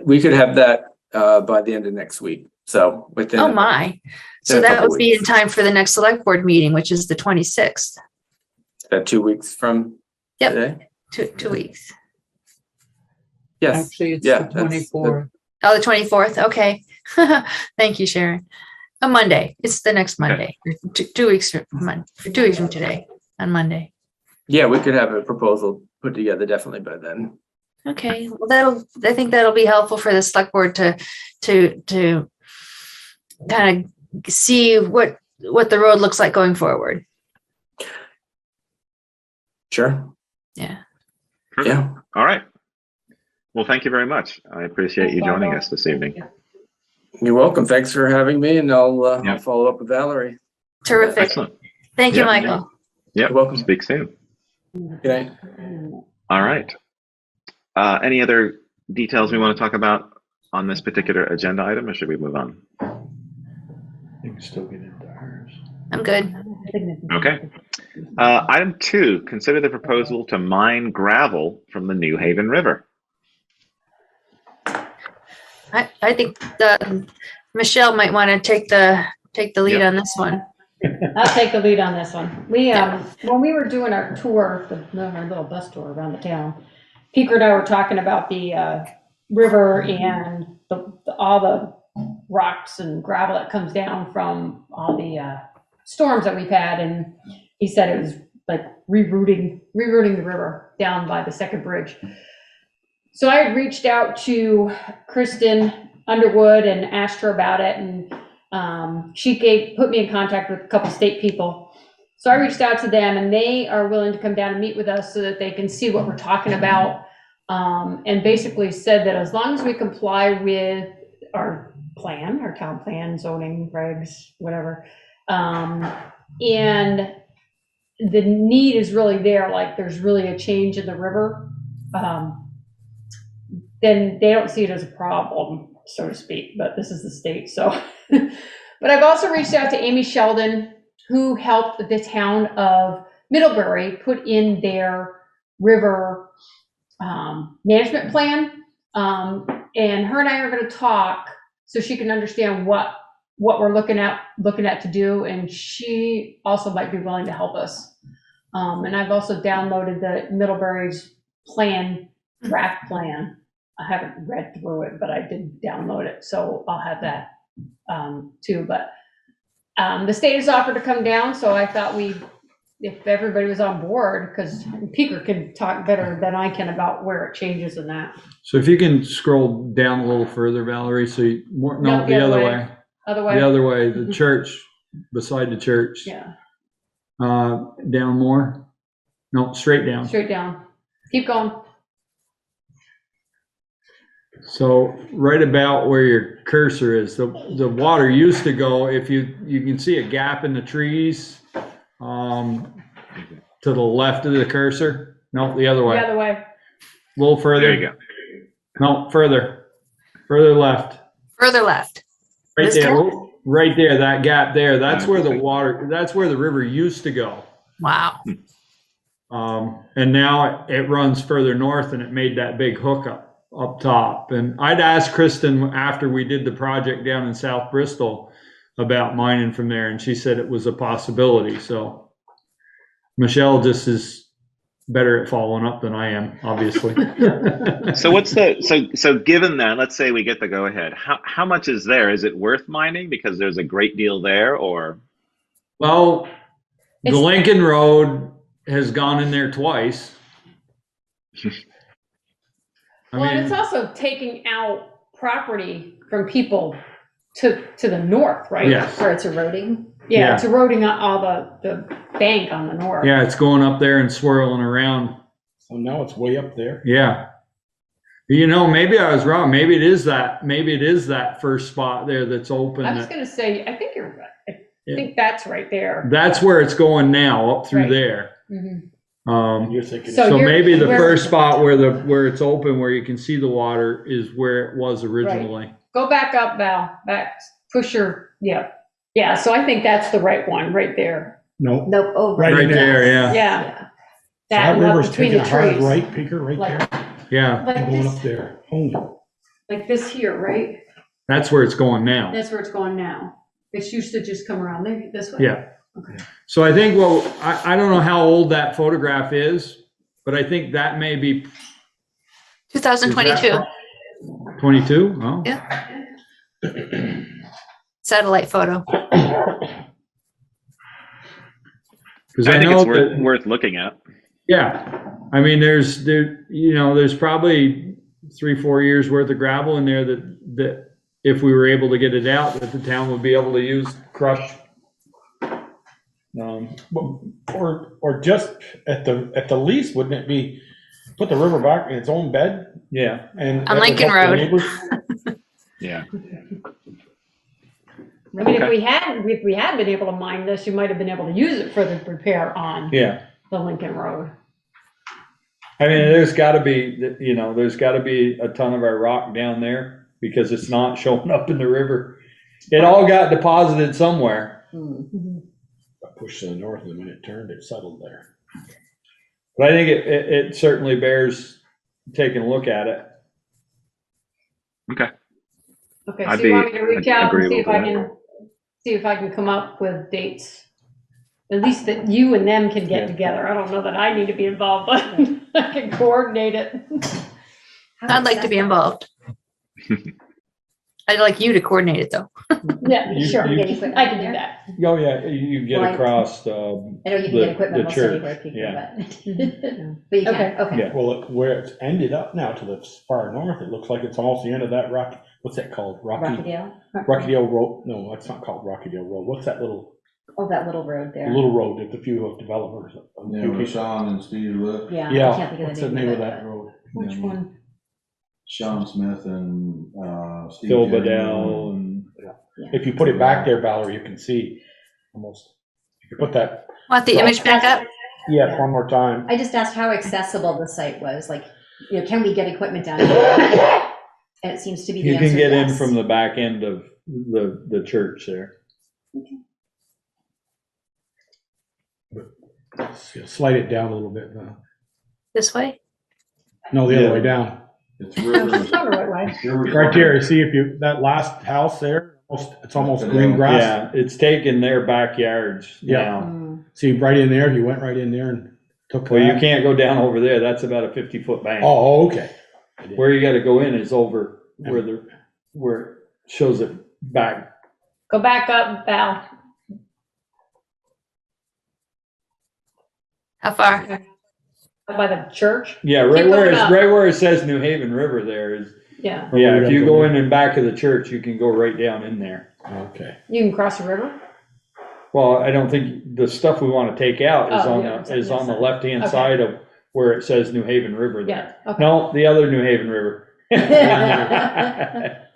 We could have that by the end of next week. So within. Oh my. So that would be in time for the next select board meeting, which is the 26th. That 2 weeks from today? 2 weeks. Yes. Actually, it's Yeah, the 24th. Oh, the 24th. Okay. Thank you, Sharon. A Monday. It's the next Monday. 2 weeks from 2 weeks from today on Monday. Yeah, we could have a proposal put together definitely by then. Okay. Well, I think that'll be helpful for the select board to kind of see what the road looks like going forward. Sure. Yeah. Perfect. Yeah. All right. Well, thank you very much. I appreciate you joining us this evening. You're welcome. Thanks for having me, and I'll follow up with Valerie. Terrific. Excellent. Thank you, Yeah. Michael. Yep. You're welcome. Speak soon. Good night. All right. Any other details we want to talk about on this particular agenda item, or should we move on? You can still get into ours. I'm good. Okay. Item 2, consider the proposal to mine gravel from the New Haven River. I think Michelle might want to take the lead on this one. I'll take the lead on this one. We, when we were doing our tour, our little bus tour around the town, Peter and I were talking about the river and all the rocks and gravel that comes down from all the storms that we've had. And he said it was like rerouting the river down by the second bridge. So I had reached out to Kristen Underwood and asked her about it, and she put me in contact with a couple state people. So I reached out to them, and they are willing to come down and meet with us so that they can see what we're talking about. and basically said that as long as we comply with our plan, our town plan, zoning regs, whatever, and the need is really there, like there's really a change in the river, then they don't see it as a problem, so to speak, but this is the state, so. But I've also reached out to Amy Sheldon, who helped the town of Middlebury put in their river management plan. And her and I are gonna talk so she can understand what we're looking at to do, and she also might be willing to help us. And I've also downloaded the Middlebury's plan, draft plan. I haven't read through it, but I did download it, so I'll have that too. But the state has offered to come down, so I thought if everybody was on board, because Peter can talk better than I can about where it changes in that. So if you can scroll down a little further, Valerie, so no, the other way. Other way? The other way, the church, beside the church. Yeah. Down more? No, straight down. Straight down. Keep going. So right about where your cursor is, the water used to go, if you can see a gap in the trees, to the left of the cursor. No, the other way. The other way. A little further. There you go. No, further. Further left. Further left. Right This there. gap? Right there, that gap there. That's where the water, that's where the river used to go. Wow. And now it runs further north, and it made that big hook up top. And I'd asked Kristen after we did the project down in South Bristol about mining from there, and she said it was a possibility. So Michelle just is better at following up than I am, obviously. So so given that, let's say we get the go ahead, how much is there? Is it worth mining because there's a great deal there, or? Well, the Lincoln Road has gone in there twice. And it's also taking out property from people to the north, right? Yes. Where it's eroding. Yeah, it's eroding all the bank on the north. Yeah, it's going up there and swirling around. So now it's way up there. Yeah. You know, maybe I was wrong. Maybe it is that first spot there that's open. I was gonna say, I think you're right. I think that's right there. That's where it's going now, up through Right. there. Mhm. You're thinking. So Maybe the where- first spot where it's open, where you can see the water, is where it was originally. Go back up, Val, back, push your, yeah, so I think that's the right one, right there. No. Nope, over. Right Right there, yeah. Yeah. That That one river's up between taking the a hard trees. right, Peter, right Like, there. Yeah, like Going up this, there. Holy. like this here, right? that's where it's going now. That's where it's going now. It used to just come around there, this way. Yeah. Okay. So I think, I don't know how old that photograph is, but I think that may be 2022 22. Oh, Yeah. satellite photo. because I think know it's that, worth looking at. yeah. I mean, there's probably 3-4 years worth of gravel in there that if we were able to get it out, that the town would be able to use crush. Or just at the least, wouldn't it be, put the river back in its own bed? Yeah. And On that would Lincoln help the Road. neighbors? Yeah. I mean, Okay. if we had been able to mine this, you might have been able to use it for the repair on Yeah. the Lincoln Road. I mean, there's got to be a ton of our rock down there because it's not showing up in the river. It all got deposited somewhere. Mhm. Pushed to the north, and when it turned, it settled there. But I think it certainly bears taking a look at it. Okay. Okay, so I'd you want me be to reach out and agreeable see if I can come up with dates? At least that you and them can get Yeah. together. I don't know that I need to be involved, but I can coordinate it. I'd like to be involved. I'd like you to coordinate it though. Yeah, You- sure, you- I can do that. Oh, yeah, you get Right. across, I know you can the get equipment most church, anywhere, Peter, yeah. but you Okay. can, okay. Yeah. Well, where it's ended up now to the far north, it looks like it's almost the end of that what's that called? Rockydale? Rockydale Road. No, that's not called Rockydale Road. What's that little Oh, that little road The there. little road that the few developers. Yeah, where Sean and Steve live. Yeah, I Yeah, can't think of what's the the name name of of it. that road? Which one? Sean Smith and, Steve. Phil Taylor. Bedell and If you put it back there, Valerie, you can see almost. If you put that, Want the image back up? yeah, one more time. I just asked how accessible the site was, like, can we get equipment down here? And it seems to be the you answer, can get in yes. from the back end of the church there. Slide it down a little bit. This way? No, the other Yeah. way down. It's river. It's not the right way. Right there, see if you, that last house there, it's almost green grass. Yeah, it's taken their backyards Yeah. now. Mm. See, right in there, you went right in there and took Well, you that. can't go down over there. That's about a 50-foot bank. Oh, okay. Where you gotta go in is over where it shows it back. Go back up, Val. How far? By the church? Yeah, Keep right going up. where it says New Haven River there is, Yeah. yeah, if you go in back of the church, you can go right down in there. Okay. You can cross the river? Well, I don't think, the stuff we wanna take out is Oh, on yeah, the, is on the side. left-hand Okay. side of where it says New Haven River there. Yeah, okay. No, the other New Haven River. To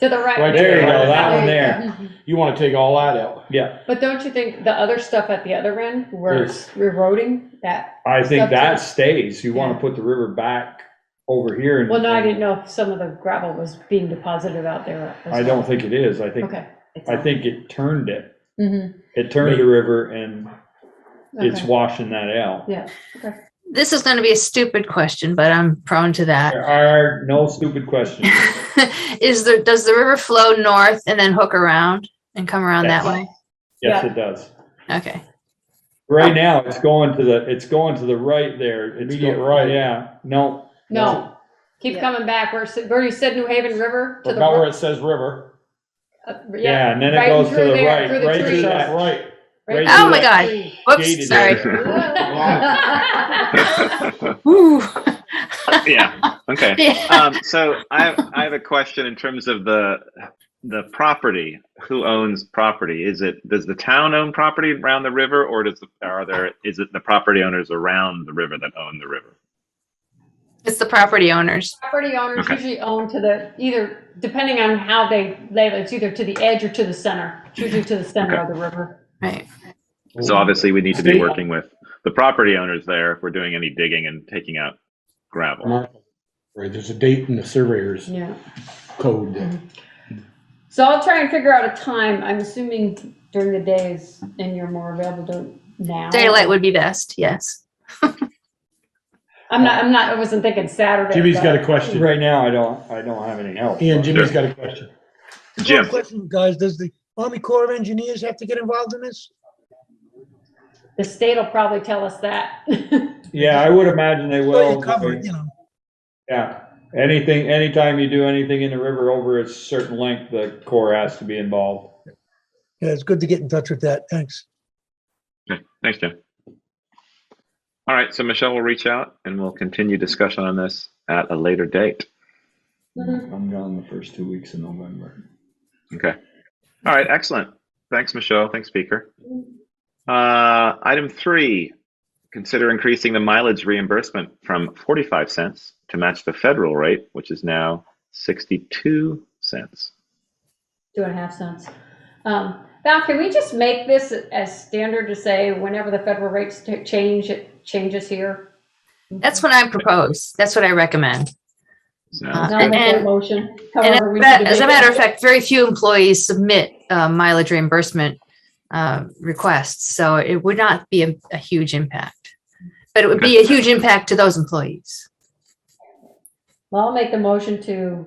the right. Right There you go, that one you there. go. You want to take all that out. Yeah, But don't you think the other stuff at the other end where it's eroding, that, I think Stuff that too. stays. You wanna Yeah. put the river back over here. and- well, no, I didn't know if some of the gravel was being deposited out there. as I well. don't think it is. I think, Okay. I think it turned it. Mm-hmm. It turned the river and it's Okay. washing that out. Yeah, okay. This is going to be a stupid question, but I'm prone to that. There are no stupid questions. Does the river flow north and then hook around and come around Yes. that way? Yes, Yeah. it does. Okay. Right now, it's going to the right there. It's Immediate go- right. Yeah, no. No, keep Yeah. coming back. Where you said New Haven River to the About where right. it says river. Yeah, and then it right goes to through the there, right, through the right tree. through That's that. right. Right Oh through my that God. Whoops, gated sorry. area. Woo. Yeah, okay. Yeah. So I have a question in terms of the property. Who owns property? Does the town own property around the river, or is it the property owners around the river that own the river? It's the property owners. Property owners Okay. usually own either, depending on how they label it, it's either to the edge or to the center. It's usually to the center Okay. of the river. Right. So obviously we need to be State- working with the property owners there if we're doing any digging and taking out gravel. Right, there's a date in the surveyor's Yeah. code. that- So I'll try and figure out a time. I'm assuming during the days and you're more available now. Daylight would be best. Yes. I wasn't thinking Saturday. Jimmy's but- got a question. Right now, I don't have anything else. Ian, Jimmy's Sure. got a question. Jim, One question, guys, does the Army Corps of Engineers have to get involved in this? The state will probably tell us that. Yeah, I would imagine they So will. you cover it, you know. Yeah, anytime you do anything in the river over a certain length, the Corps has to be involved. Yeah, it's good to get in touch with that. Thanks. okay, thanks, Jim. All right, so Michelle will reach out and we'll continue discussion on this at a later date. I'm gone the first 2 weeks of November. Okay. All right, excellent. Thanks, Michelle. Thanks, speaker. Item 3, consider increasing the mileage reimbursement from 45 cents to match the federal rate, which is now 62 cents. 2.5 cents. Val, can we just make this as standard to say whenever the federal rates change, it changes here? That's what I propose. That's what I recommend. Sounds I'll good. make that and- motion. And However we need to as a make matter it. of fact, very few employees submit mileage reimbursement requests, so it would not be a huge impact. But it would be a huge impact to those employees. Well, I'll make the motion to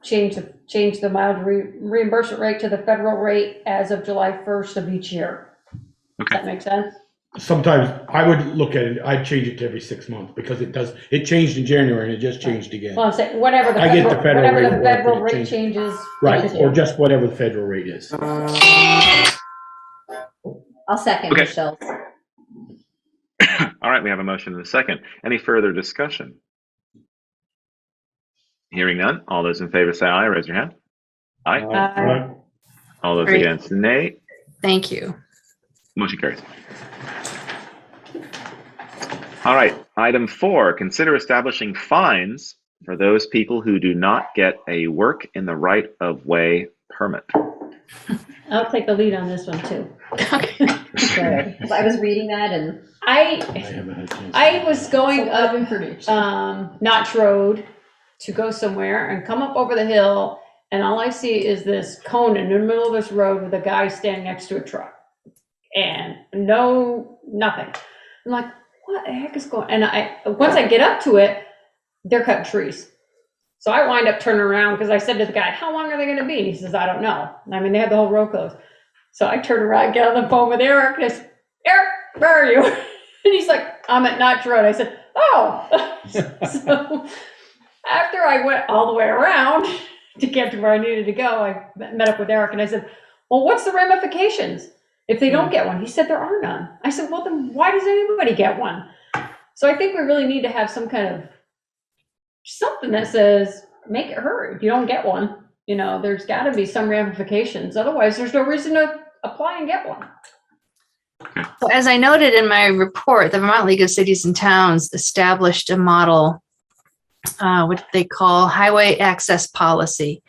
change the mileage reimbursement rate to the federal rate as of July 1st of each year. Does Okay. that make sense? Sometimes I would look at it, I'd change it to every 6 months because it changed in January and it just changed again. Well, I'm saying, whatever the I get the federal, federal whatever rate the will federal work, rate change it. changes. Right, each or year. just whatever the federal rate is. I'll second Okay. Michelle. All right, we have a motion and a second. Any further discussion? Hearing none, all those in favor say aye, raise your hand. Aye. Uh, All those Great. against, nay. Thank you. Motion carries. All right, item 4, consider establishing fines for those people who do not get a work in the right of way permit. I'll take the lead on this one too. Good. 'Cause I was reading that and I haven't had a chance. I was going a lot of up information. Notch Road to go somewhere and come up over the hill, and all I see is this cone in the middle of this road with a guy standing next to a truck. And nothing. I'm like, what the heck is going, and once I get up to it, they're cutting trees. So I wind up turning around because I said to the guy, how long are they gonna be? And he says, I don't know. I mean, they had the whole road closed. So I turn around, get on the phone with Eric, and I said, Eric, where are you? And he's like, I'm at Notch Road. I said, oh. So after I went all the way around to get to where I needed to go, I met up with Eric and I said, well, what's the ramifications if they don't get one? He said, there are none. I said, well, then why does anybody get one? So I think we really need to have some kind of something that says, make it hurt. If you don't get one, there's gotta be some ramifications. Otherwise, there's no reason to apply and get one. So as I noted in my report, the Vermont League of Cities and Towns established a model, what they call highway access policy.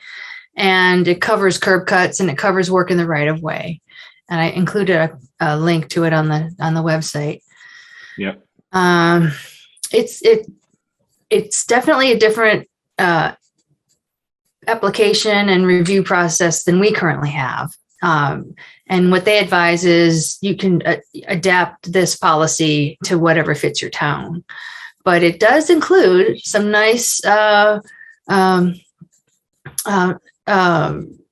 And it covers curb cuts and it covers work in the right of way. And I included a link to it on the website. Yep. It's definitely a different application and review process than we currently have. And what they advise is you can adapt this policy to whatever fits your town. But it does include some nice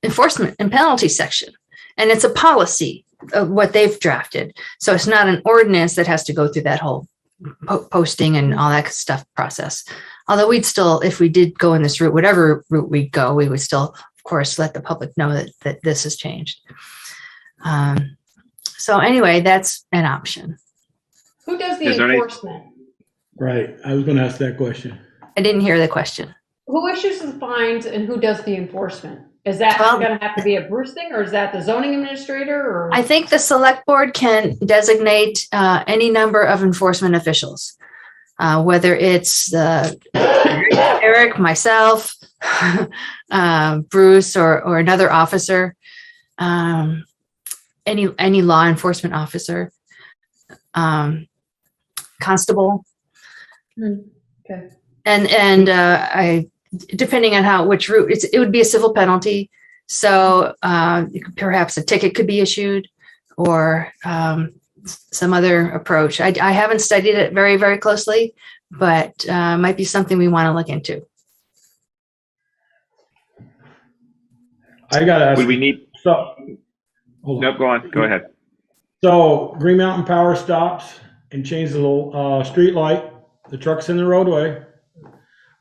enforcement and penalty section. And it's a policy of what they've drafted. So it's not an ordinance that has to go through that whole posting and all that stuff process. Although we'd still, if we did go in this route, whatever route we go, we would still, of course, let the public know that this has changed. So anyway, that's an option. Who does the Is there any- enforcement? Right, I was gonna ask that question. I didn't hear the question. Who issues the fines and who does the enforcement? Is that Well- gonna have to be a Bruce thing, or is that the zoning administrator, or? I think the select board can designate any number of enforcement officials, whether it's Eric, myself, Bruce, or another officer, any law enforcement officer, constable. Okay. And I, depending on which route, it would be a civil penalty. So perhaps a ticket could be issued, or some other approach. I haven't studied it very, very closely, but might be something we want to look into. I gotta ask. Would we need, So, hold on. nope, go on, go ahead. So Green Mountain Power stops and changes the little street light, the truck's in the roadway.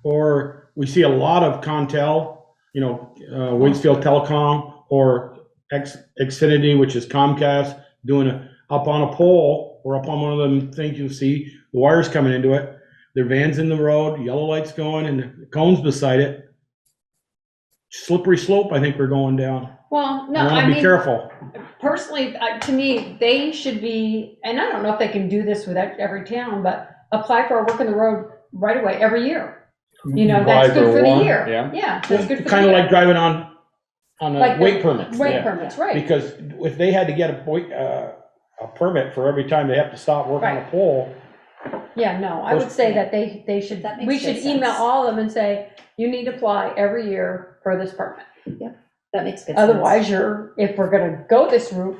Or we see a lot of Contel, Waitsfield Telecom, or Xfinity, which is Comcast, doing up on a pole or up on one of them things. You'll see the wires coming into it. Their van's in the road, yellow light's going, and the cone's beside it. Slippery slope, I think we're going down. Well, no, I I want to be mean, careful. personally, to me, they should be, and I don't know if they can do this with every town, but apply for a work in the road right away every year. That's good for the year. Yeah, that's good for the Kind of year. like driving on Like weight the permits. Weight Yeah. permits, right. Because if they had to get a permit for every time they have to stop work on a pole, Yeah, no, I would say that they should, That makes we should good email sense. all of them and say, you need to apply every year for this permit. That makes good sense. Otherwise, if we're gonna go this route,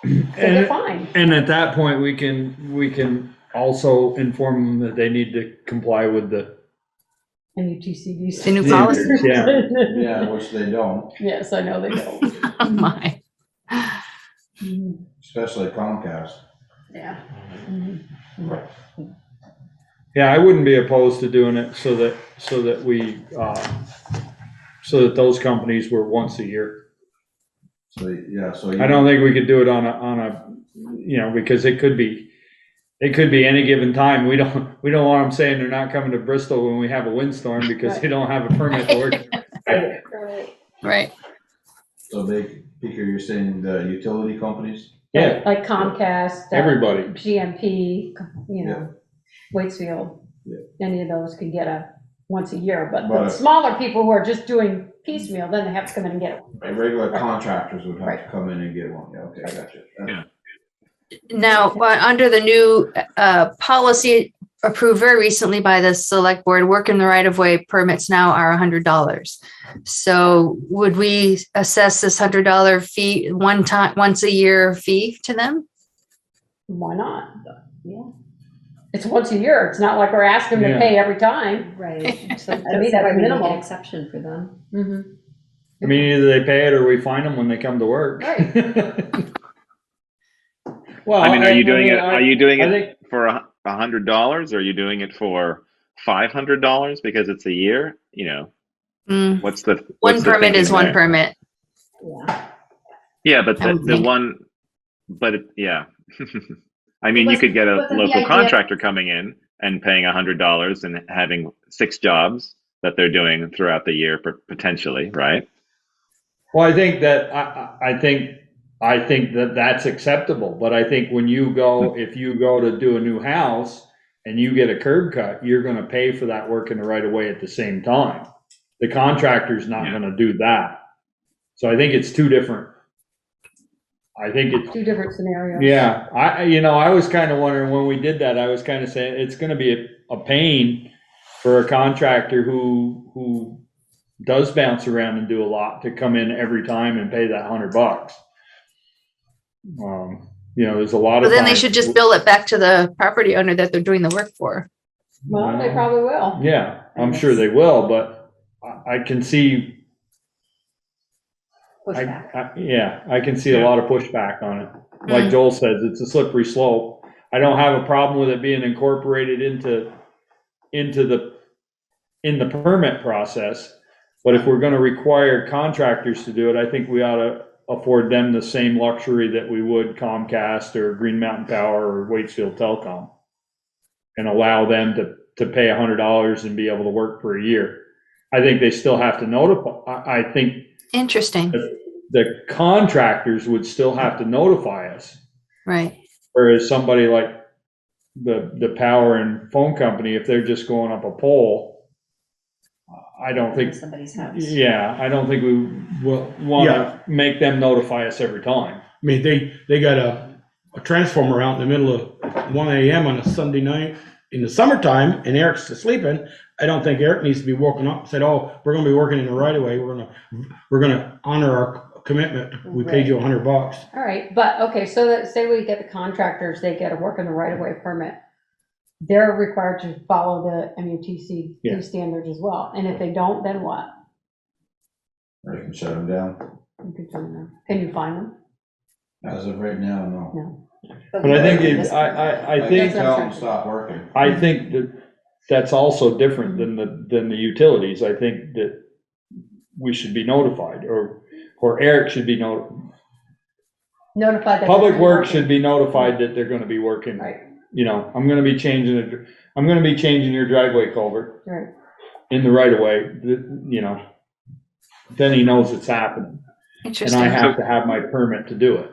they get fined. And at that point, we can also inform them that they need to comply with the NUTCD's. The new policy. standards, yeah. Yeah, which they don't, Yes, I know they don't. Oh my. especially Comcast. Yeah. Yeah, I wouldn't be opposed to doing it so that those companies were once a year. So, yeah, so. I don't think we could do it on a, because it could be any given time. We don't want them saying they're not coming to Bristol when we have a windstorm because they don't have a permit to work. Right. So Baker, you're saying the utility companies? Yeah. Like Comcast. Everybody. GMP, you know, Waitsfield, any of those could get a once a year, but the smaller people who are just doing piecemeal, then they have to come in and get it. Regular contractors would have to come in and get one. Yeah, okay, I got you. Yeah. Now, under the new policy approved very recently by the select board, work in the right of way permits now are $100. So would we assess this $100 fee once a year fee to them? Why not? Yeah. It's once a year. It's not like we're asking them to pay every time. Right. So To me, that's why we make minimal. an exception for them. Mm-hmm. I mean, either they pay it or we fine them when they come to work. Right. Well, I mean, are you doing it? I Are you doing I it think- for $100? Or are you doing it for $500 because it's a year? You know, what's the One permit thinking is one there? permit. Yeah. Yeah, but I would the think. one, but yeah. I mean, you could get a Wasn't the local idea- contractor coming in and paying $100 and having 6 jobs that they're doing throughout the year, potentially, right? Well, I think that, I think that that's acceptable, but I think when you go, if you go to do a new house and you get a curb cut, you're gonna pay for that work in the right of way at the same time. The contractor's not gonna do that. So I think it's two different. I think it's, Two different scenarios. yeah, I was kind of wondering when we did that, I was kind of saying it's gonna be a pain for a contractor who does bounce around and do a lot to come in every time and pay that $100. You know, there's a lot But of then they times- should just bill it back to the property owner that they're doing the work for. Well, they probably will. Yeah, I'm sure they will, but I can see, Pushback. I can see a lot of pushback on it. Like Joel says, it's a slippery slope. I don't have a problem with it being incorporated in the permit process. But if we're gonna require contractors to do it, I think we ought to afford them the same luxury that we would Comcast or Green Mountain Power or Waitsfield Telecom. And allow them to pay $100 and be able to work for a year. I think they still have to notify, I think Interesting. the contractors would still have to notify us. Right. Whereas somebody like the power and phone company, if they're just going up a pole, I don't think, Somebody's house. yeah, I don't think we will want to make them notify us every time. I mean, they got a transformer out in the middle of 1 a.m. on a Sunday night in the summertime, and Eric's sleeping. I don't think Eric needs to be woken up and said, "Oh, we're going to be working in the right of way. We're gonna honor our commitment. We paid you $100." All right, but, okay, so that, say we get the contractors, they get a work in the right of way permit. They're required to follow the MUTC standards as well, and if they don't, then what? Or you can shut them down. You can send them. Can you find them? As of right now, no. No. But I think, I I think, can tell them to stop working. I think that's also different than the utilities. I think that we should be notified, or Eric should be Notified that. Public they're Works working. should be notified that they're gonna be working. Right. You know, I'm gonna be changing your driveway culvert Right. in the right of way, you know. Then he knows it's happening, and Interesting. I have to have my permit to do it.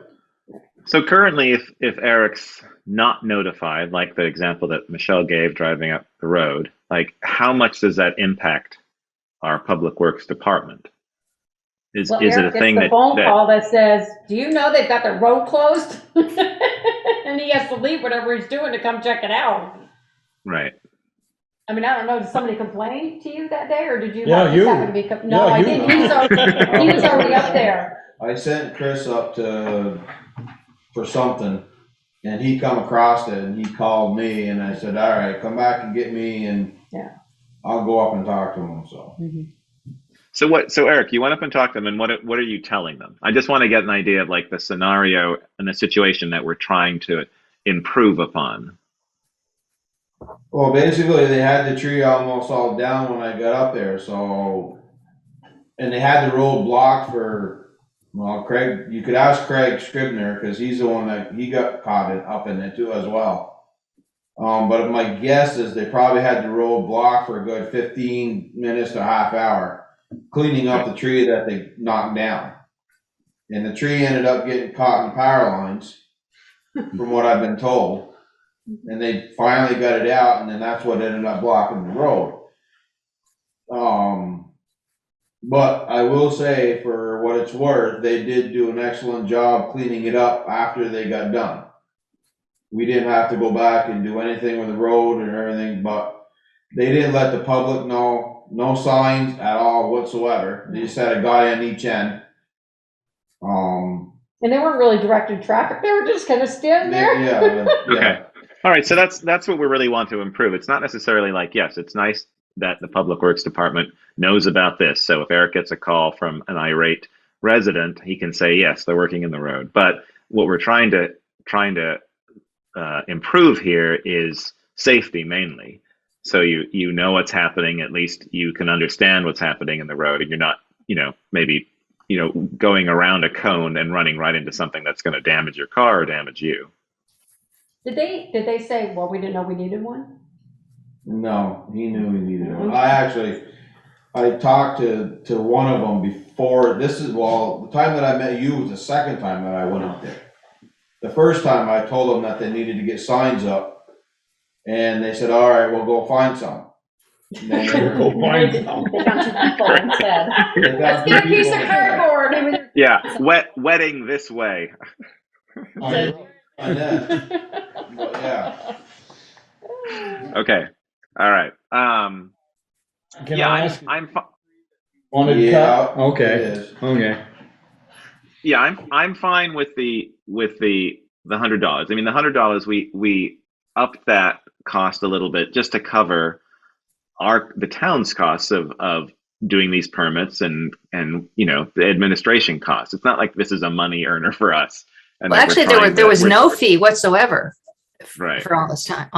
So currently, if Eric's not notified, like the example that Michelle gave driving up the road, like how much does that impact our Public Works department? Is Well, it a Eric gets thing the that, phone call that says, "Do you know they've got the road closed?" And he has to leave whatever he's doing to come check it out. right? I mean, I don't know, did somebody complain to you that day, or did you? Yeah, just you. happen to be no, Yeah, I you. didn't. He was already up there. I sent Chris up for something, and he come across it, and he called me, and I said, all right, come back and get me, and I'll go up and talk to him, so. So Eric, you went up and talked to them, and what are you telling them? I just want to get an idea of like the scenario and the situation that we're trying to improve upon. Well, basically, they had the tree almost all down when I got up there, so, and they had the road blocked for, well, Craig, you could ask Craig Scribner, because he's the one that, he got caught up in it too as well. But my guess is they probably had the road blocked for a good 15 minutes to a half hour, cleaning up the tree that they knocked down. And the tree ended up getting caught in power lines. from what I've been told. And they finally got it out, and then that's what ended up blocking the road. But I will say, for what it's worth, they did do an excellent job cleaning it up after they got done. We didn't have to go back and do anything with the road and everything, but they didn't let the public know, no signs at all whatsoever. They just had a guy on each end. And they weren't really directing traffic, they were just kind of standing there. Yeah. Okay. All right. So that's what we really want to improve. It's not necessarily like, yes, it's nice that the Public Works Department knows about this. So if Eric gets a call from an irate resident, he can say, yes, they're working in the road. But what we're trying to improve here is safety mainly. So you know what's happening. At least you can understand what's happening in the road, and you're not, maybe going around a cone and running right into something that's going to damage your car or damage you. Did they say, well, we didn't know we needed one? No, he knew he needed one. I talked to one of them before. The time that I met you was the second time that I went up there. The first time I told them that they needed to get signs up, and they said, all right, we'll go find some. And then they Go find some. They found two people instead. Let's get a piece of cardboard. Yeah, wetting this way. I know. But yeah. Okay. All right. Can Yeah, I ask? I'm Wanted cut? It Okay, is. okay. Yeah, I'm fine with the $100. I mean, the $100 we upped that cost a little bit just to cover the town's costs of doing these permits and the administration costs. It's not like this is a money earner for us. And Well, that we're actually, trying there was we're- no fee whatsoever Right. for all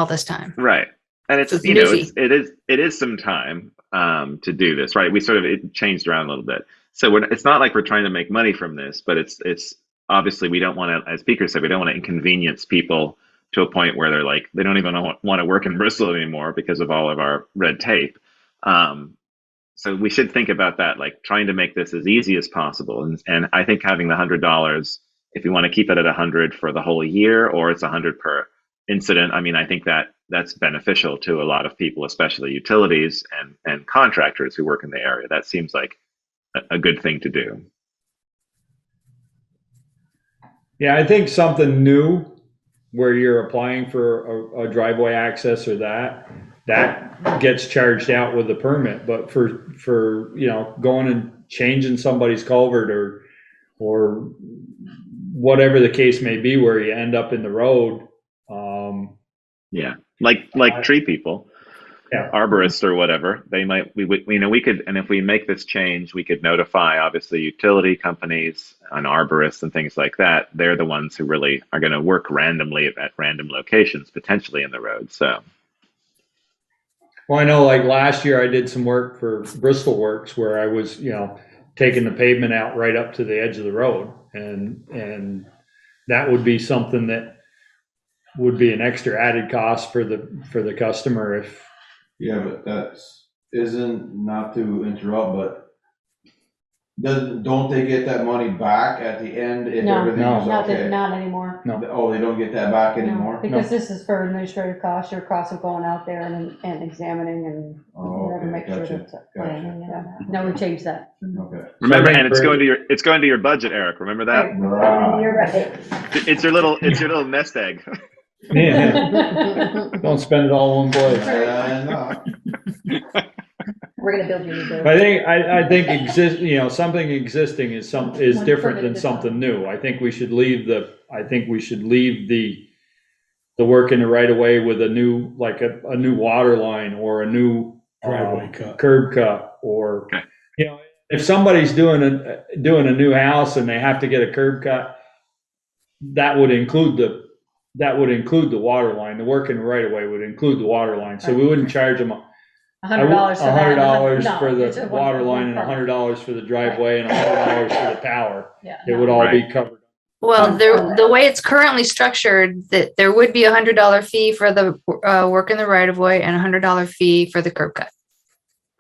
this time. Right. And it's So it's a new fee. it is some time to do this, right? It changed around a little bit. So it's not like we're trying to make money from this, but it's obviously we don't want to, as Speaker said, we don't want to inconvenience people to a point where they're like, they don't even want to work in Bristol anymore because of all of our red tape. So we should think about that, like trying to make this as easy as possible. And I think having the $100, if you want to keep it at 100 for the whole year, or it's 100 per incident, I mean, I think that's beneficial to a lot of people, especially utilities and contractors who work in the area. That seems like a good thing to do. Yeah, I think something new where you're applying for a driveway access or that gets charged out with the permit. But for going and changing somebody's culvert or whatever the case may be, where you end up in the road. Yeah, like tree people, yeah, arborists or whatever. We could, and if we make this change, we could notify obviously utility companies and arborists and things like that. They're the ones who really are going to work randomly at random locations, potentially in the road. So. Well, I know like last year I did some work for Bristol Works where I was, taking the pavement out right up to the edge of the road. And that would be something that would be an extra added cost for the customer if. Yeah, but not to interrupt, but don't they get that money back at the end if No, everything is okay? not anymore. No. Oh, they don't get that back anymore? No, because this is for administrative costs, your cost of going out there and examining and Oh, okay, make sure gotcha, that's. gotcha. Yeah. No, we changed that. Okay. Remember, and it's going to your budget, Eric. Remember that? You're right. It's your little nest egg. Yeah. Don't spend it all in one place. No. We're gonna build you a new building. I think something existing is different than something new. I think we should leave the work in the right of way with a new water line or a new Driveway cut. curb cut, or if somebody's doing a new house and they have to get a curb cut, that would include the water line. The work in the right of way would include the water line, so we wouldn't charge them $100 for that. $100 for it's a the water line and $100 for the driveway and $100 for the power. Yeah, It would all be covered. Well, the way it's currently structured, that there would be $100 fee for the work in the right of way and $100 fee for the curb cut.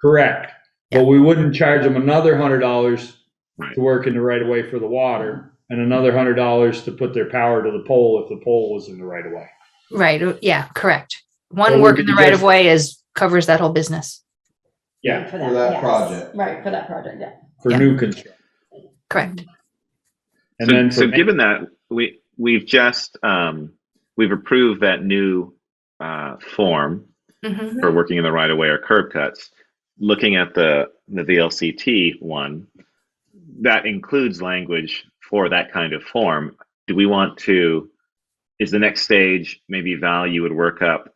Correct. Yeah. But we wouldn't charge them another $100 Right. to work in the right of way for the water. and another $100 to put their power to the pole if the pole was in the right of way. Right, yeah, correct. So One we're work in the gonna right just- of way covers that whole business. Yeah, For For that yes. project. Right, for that project, yeah. for Yeah. new construction. Correct. And So, then so for given that we've just we've approved that new form Mhm. for working in the right of way or curb cuts, looking at the VLCT one, that includes language for that kind of form. Do we want to? Is the next stage maybe Val, you would work up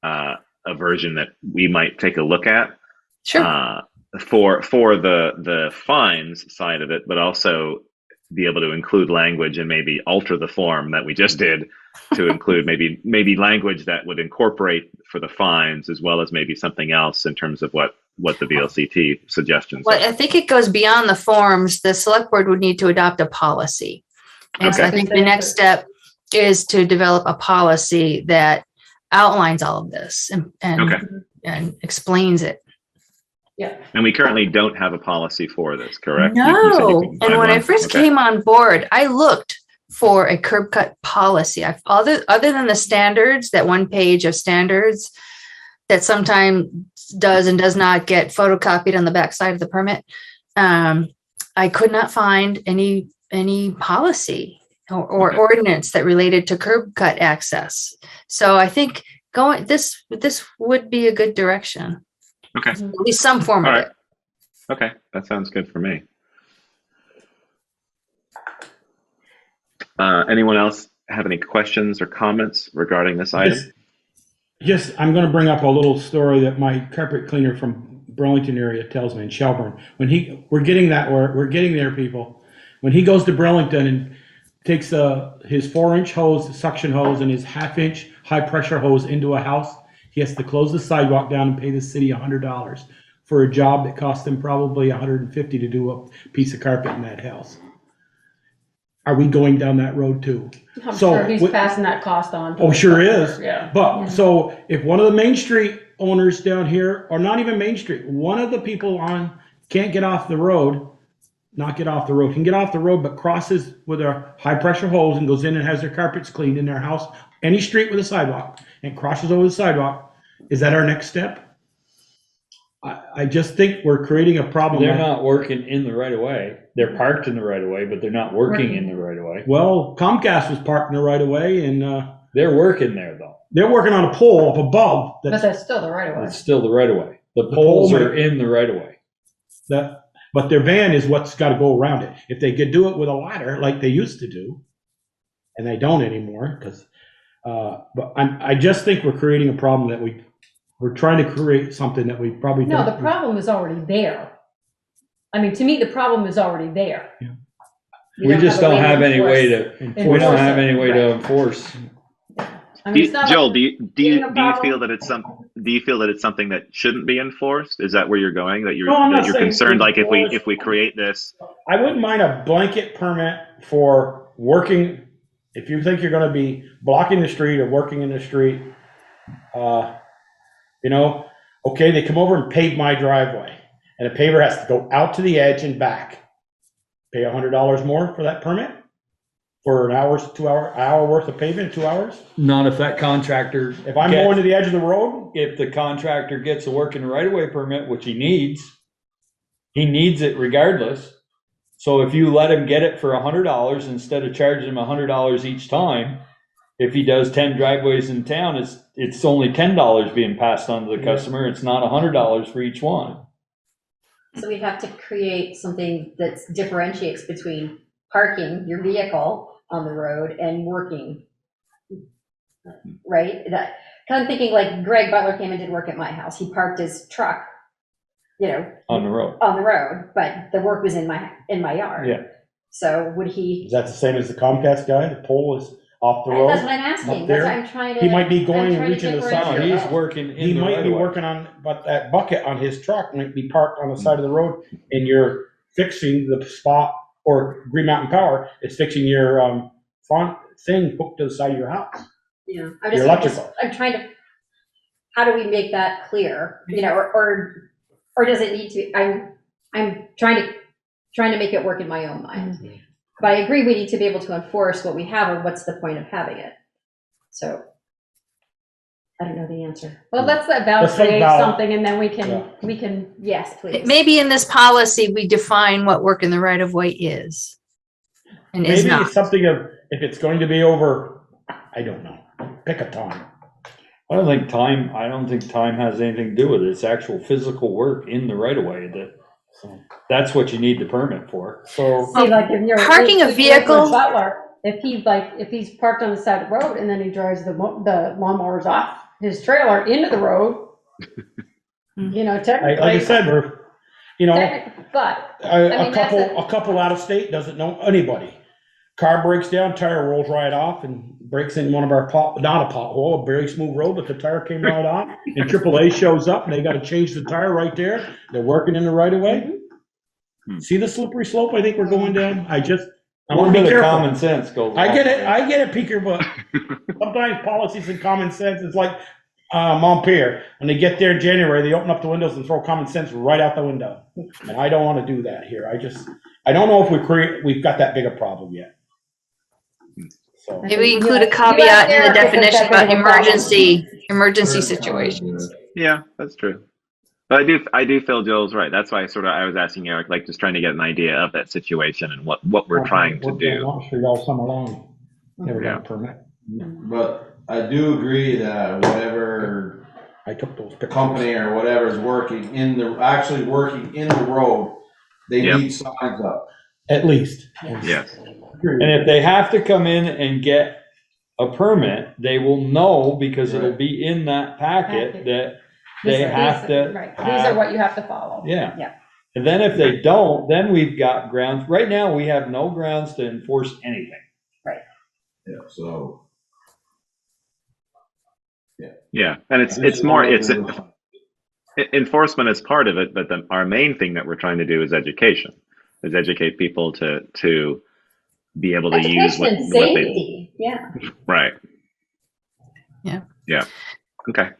a version that we might take a look at Sure. for the fines side of it, but also be able to include language and maybe alter the form that we just did to include maybe language that would incorporate for the fines as well as maybe something else in terms of what the VLCT suggestions Well, are. I think it goes beyond the forms. The select board would need to adopt a policy. And so I Okay. think the next step is to develop a policy that outlines all of this Okay. and explains it. And we currently don't have a policy for this, correct? You said you No. can And find when I one? first Okay. came on board, I looked for a curb cut policy. Other than the standards, that one page of standards that sometimes does and does not get photocopied on the back side of the permit, I could not find any policy or Okay. ordinance that related to curb cut access. So I think this would be a good direction. Okay. At least some form All of right. it. Okay. That sounds good for me. Anyone else have any questions or comments regarding this item? I'm going to bring up a little story that my carpet cleaner from Burlington area tells me in Shelburne. We're getting there, people. When he goes to Burlington and takes his 4-inch hose, suction hose, and his 1/2-inch high pressure hose into a house, he has to close the sidewalk down and pay the city $100 for a job that cost him probably $150 to do a piece of carpet in that house. Are we going down that road too? I'm So, sure he's passing that cost on. to Oh, his sure customers, is. Yeah. But so if one of the Main Street owners down here, or not even Main Street, one of the people can't get off the road, can get off the road, but crosses with a high pressure hose and goes in and has their carpets cleaned in their house, any street with a sidewalk, and crosses over the sidewalk, is that our next step? I just think we're creating a problem. They're not working in the right of way. They're parked in the right of way, but they're not working in the right of way. Well, Comcast was parked in the right of way, and They're working there though. they're working on a pole up above. But that's still the right of way. It's still the right of way. The The poles pole are in the right of way. But their van is what's got to go around it. If they could do it with a ladder like they used to do, and they don't anymore, but I just think we're creating a problem that we're trying to create something that we probably No, don't. the problem is already there. I mean, to me, the problem is already there. Yeah. We just don't have any way to, we enforce don't have it, any way to right. enforce. I mean, it's not Joel, like do you being a feel problem. that it's something that shouldn't be enforced? Is that where you're going? That No, I'm not that you're saying concerned, like enforce. if we create this? I wouldn't mind a blanket permit for working. If you think you're going to be blocking the street or working in the street, okay, they come over and pave my driveway, and the paver has to go out to the edge and back. Pay $100 more for that permit for an hour worth of paving in 2 hours. Not if that contractor. If I'm going to the edge of the road, If the contractor gets a work in the right of way permit, which he needs it regardless. So if you let him get it for $100 instead of charging him $100 each time, if he does 10 driveways in town, it's only $10 being passed on to the customer. It's not $100 for each one. So we'd have to create something that differentiates between parking your vehicle on the road and working, right? That, kind of thinking like Greg Butler came and did work at my house. He parked his truck, On the road. on the road, but the work was in my yard. Yeah. So would he? is that the same as the Comcast guy? The pole is off the road. That's what I'm asking. up That's there. what I'm trying to. He might be going I'm and trying to reaching the differentiate side. No, he's that. working in He the might right be of way. working on, but that bucket on his truck might be parked on the side of the road, and you're fixing the spot, or Green Mountain Power is fixing your front thing hooked to the side of your house. Yeah, Your electrical. I'm trying to, how do we make that clear, or does it need to, I'm trying to make it work in my own mind. But I agree, we need to be able to enforce what we have, or what's the point of having it? So, I don't know the answer. Well, let's let Val Let's let create Val- something and then we Yeah. can, yes, please. Maybe in this policy, we define what work in the right of way is and is Maybe not. it's something of, if it's going to be over, I don't know, pick a time. I don't think time has anything to do with it. It's actual physical work in the right of way that's what you need the permit for. So, see, like if you're. Parking a if vehicle- Butler, if he's parked on the side of the road and then he drives the lawnmowers off his trailer into the road, technically. like I said, we're, But, a mean, that's couple out of state doesn't know anybody. Car breaks down, tire rolls right off and breaks in one of our not a pothole, a very smooth road, but the tire came right off. And AAA shows up and they gotta change the tire right there. They're working in the right of way. See the slippery slope I think we're going down? I A wanna little be bit of careful. common sense goes. I get it, Peter, but sometimes policies and common sense, it's like, Montpelier, when they get there in January, they open up the windows and throw common sense right out the window. And I don't wanna do that here. I don't know if we've got that big a problem yet. So, Maybe include a caveat in the definition about emergency situations. Yeah, that's true. But I do feel Joel's right. That's why I was asking Eric, like just trying to get an idea of that situation and what we're trying to do. All summer long, never got a permit. But I do agree that whatever I took those pictures. company or whatever is actually working in the road, they Yep. need signs up. At least. Yes. And if they have to come in and get a permit, they will know because it'll be in that packet that they have to. Right, these are what you have to follow. Yeah. Yeah. And then if they don't, then we've got grounds. Right now, we have no grounds to enforce anything. Yeah, so. Yeah, and it's more enforcement is part of it, but our main thing that we're trying to do is educate people to be able to use Education and safety, yeah. right. Yeah. Yeah. Okay.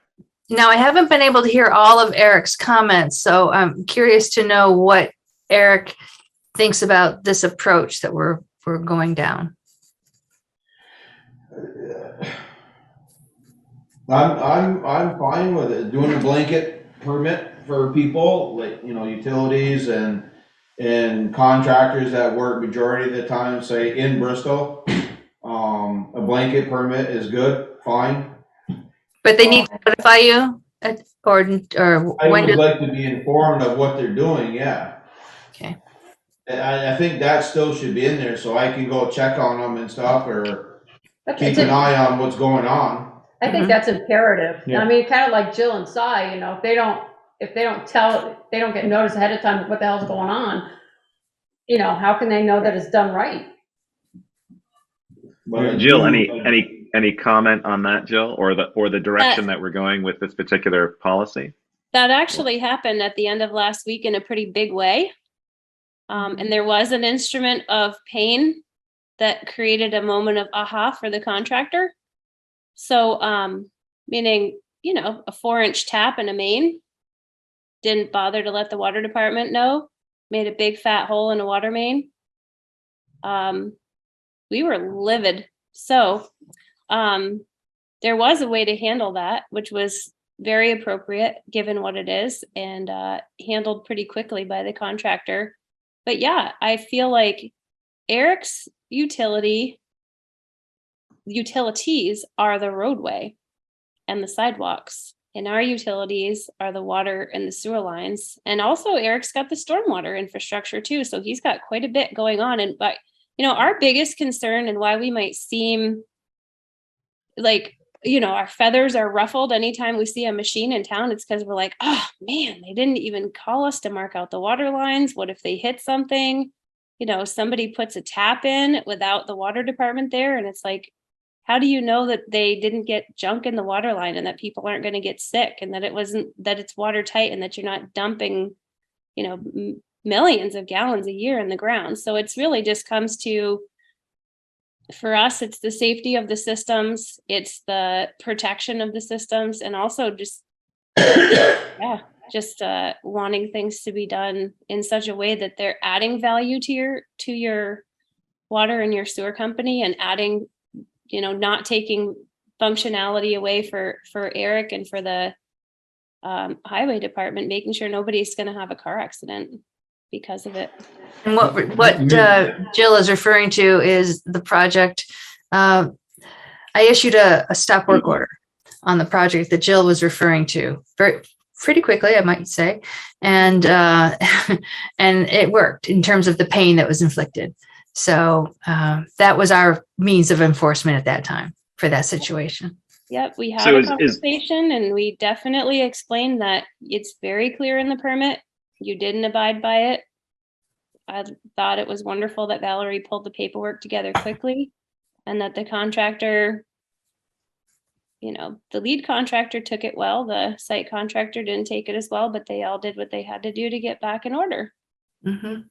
Now, I haven't been able to hear all of Eric's comments, so I'm curious to know what Eric thinks about this approach that we're going down. I'm fine with it, doing a blanket permit for people, like, utilities and contractors that work majority of the time, say in Bristol. A blanket permit is good, fine. But they need to notify you or I when would like to be informed of what they're doing, yeah. Okay. And I think that still should be in there, so I can go check on them and stuff, or keep an eye on what's going on. I think that's imperative. Yeah. I mean, kind of like Jill and Cy, if they don't get notice ahead of time of what the hell's going on, how can they know that it's done right? But Jill, any comment on that, Jill, or the direction that we're going with this particular policy? That actually happened at the end of last week in a pretty big way. And there was an instrument of pain that created a moment of aha for the contractor. So, meaning, a 4-inch tap in a main, didn't bother to let the water department know, made a big fat hole in a water main. We were livid. So, there was a way to handle that, which was very appropriate given what it is, and handled pretty quickly by the contractor. But yeah, I feel like Eric's utilities are the roadway and the sidewalks, and our utilities are the water and the sewer lines. And also Eric's got the stormwater infrastructure too. So he's got quite a bit going on. And but our biggest concern and why we might seem like, our feathers are ruffled anytime we see a machine in town, it's because we're like, oh man, they didn't even call us to mark out the water lines. What if they hit something? Somebody puts a tap in without the water department there. And it's like, how do you know that they didn't get junk in the water line and that people aren't going to get sick and that it's watertight and that you're not dumping, millions of gallons a year in the ground? So it's really just comes to, for us, it's the safety of the systems, it's the protection of the systems, and also just, wanting things to be done in such a way that they're adding value to your water in your sewer company and adding, not taking functionality away for Eric and for the highway department, making sure nobody's going to have a car accident because of it. And what Jill is referring to is the project. I issued a stop work order on the project that Jill was referring to pretty quickly, I might say, and and it worked in terms of the pain that was inflicted. So that was our means of enforcement at that time for that situation. Yep, we had a conversation and we definitely explained that it's very clear in the permit. You didn't abide by it. I thought it was wonderful that Valerie pulled the paperwork together quickly and that the contractor, the lead contractor took it well. The site contractor didn't take it as well, but they all did what they had to do to get back in order. Mm-hmm.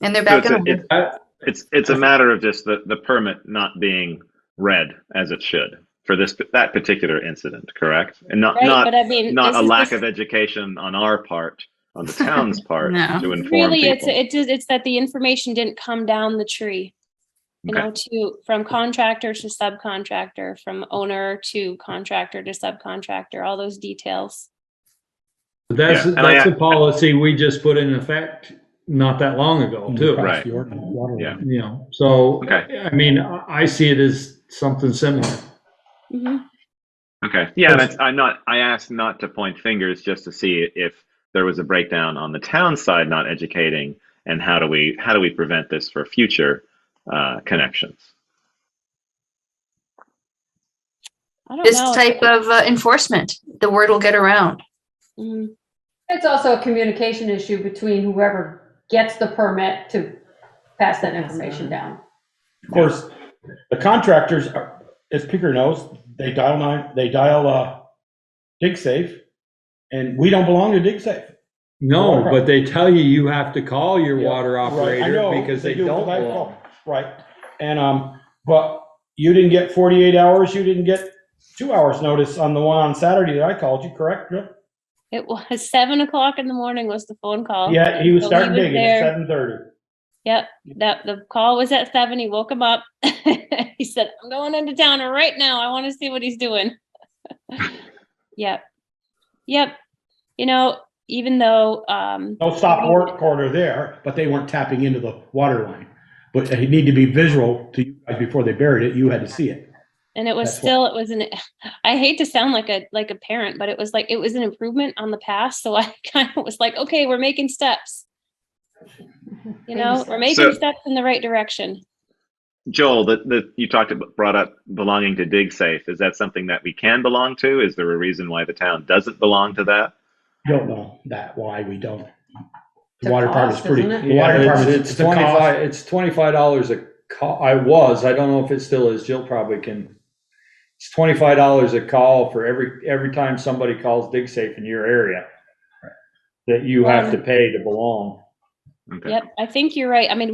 And they're back in order. It's a matter of just the permit not being read as it should for that particular incident, correct? And not a lack of education on our part, on the town's part, to inform people. It's that the information didn't come down the tree, from contractor to subcontractor, from owner to contractor to subcontractor, all those details. That's a policy we just put in effect not that long ago too. Right. Yeah. So, I mean, I see it as something similar. Mm-hmm. Okay. Yeah. I asked not to point fingers, just to see if there was a breakdown on the town side, not educating, and how do we prevent this for future connections? This type of enforcement, the word will get around. Mm-hmm. It's also a communication issue between whoever gets the permit to pass that information down. Of course, the contractors, as Picker knows, they dial DigSafe, and we don't belong to DigSafe. No, but they tell you have to call your water operator because they don't belong. Right. And but you didn't get 48 hours. You didn't get 2 hours notice on the one on Saturday that I called you, correct? It was 7:00 in the morning was the phone call. Yeah, he was starting digging at 7:30. Yep, the call was at 7. He woke him up. He said, "I'm going into town right now. I want to see what he's doing." Yep. Even though no stop work order there, but they weren't tapping into the water line. But it needed to be visual to you guys before they buried it. You had to see it. And it was I hate to sound like a parent, but it was an improvement on the past. So I kind of was like, okay, we're making steps. We're making steps in the right direction. Joel, you brought up belonging to DigSafe. Is that something that we can belong to? Is there a reason why the town doesn't belong to that? I don't know why we don't. The water department's pretty. The water department. It's $25. It's $25 a call. I don't know if it still is. Jill probably can. It's $25 a call for every time somebody calls DigSafe in your area that you have to pay to belong. Okay. Yep, I think you're right. I mean,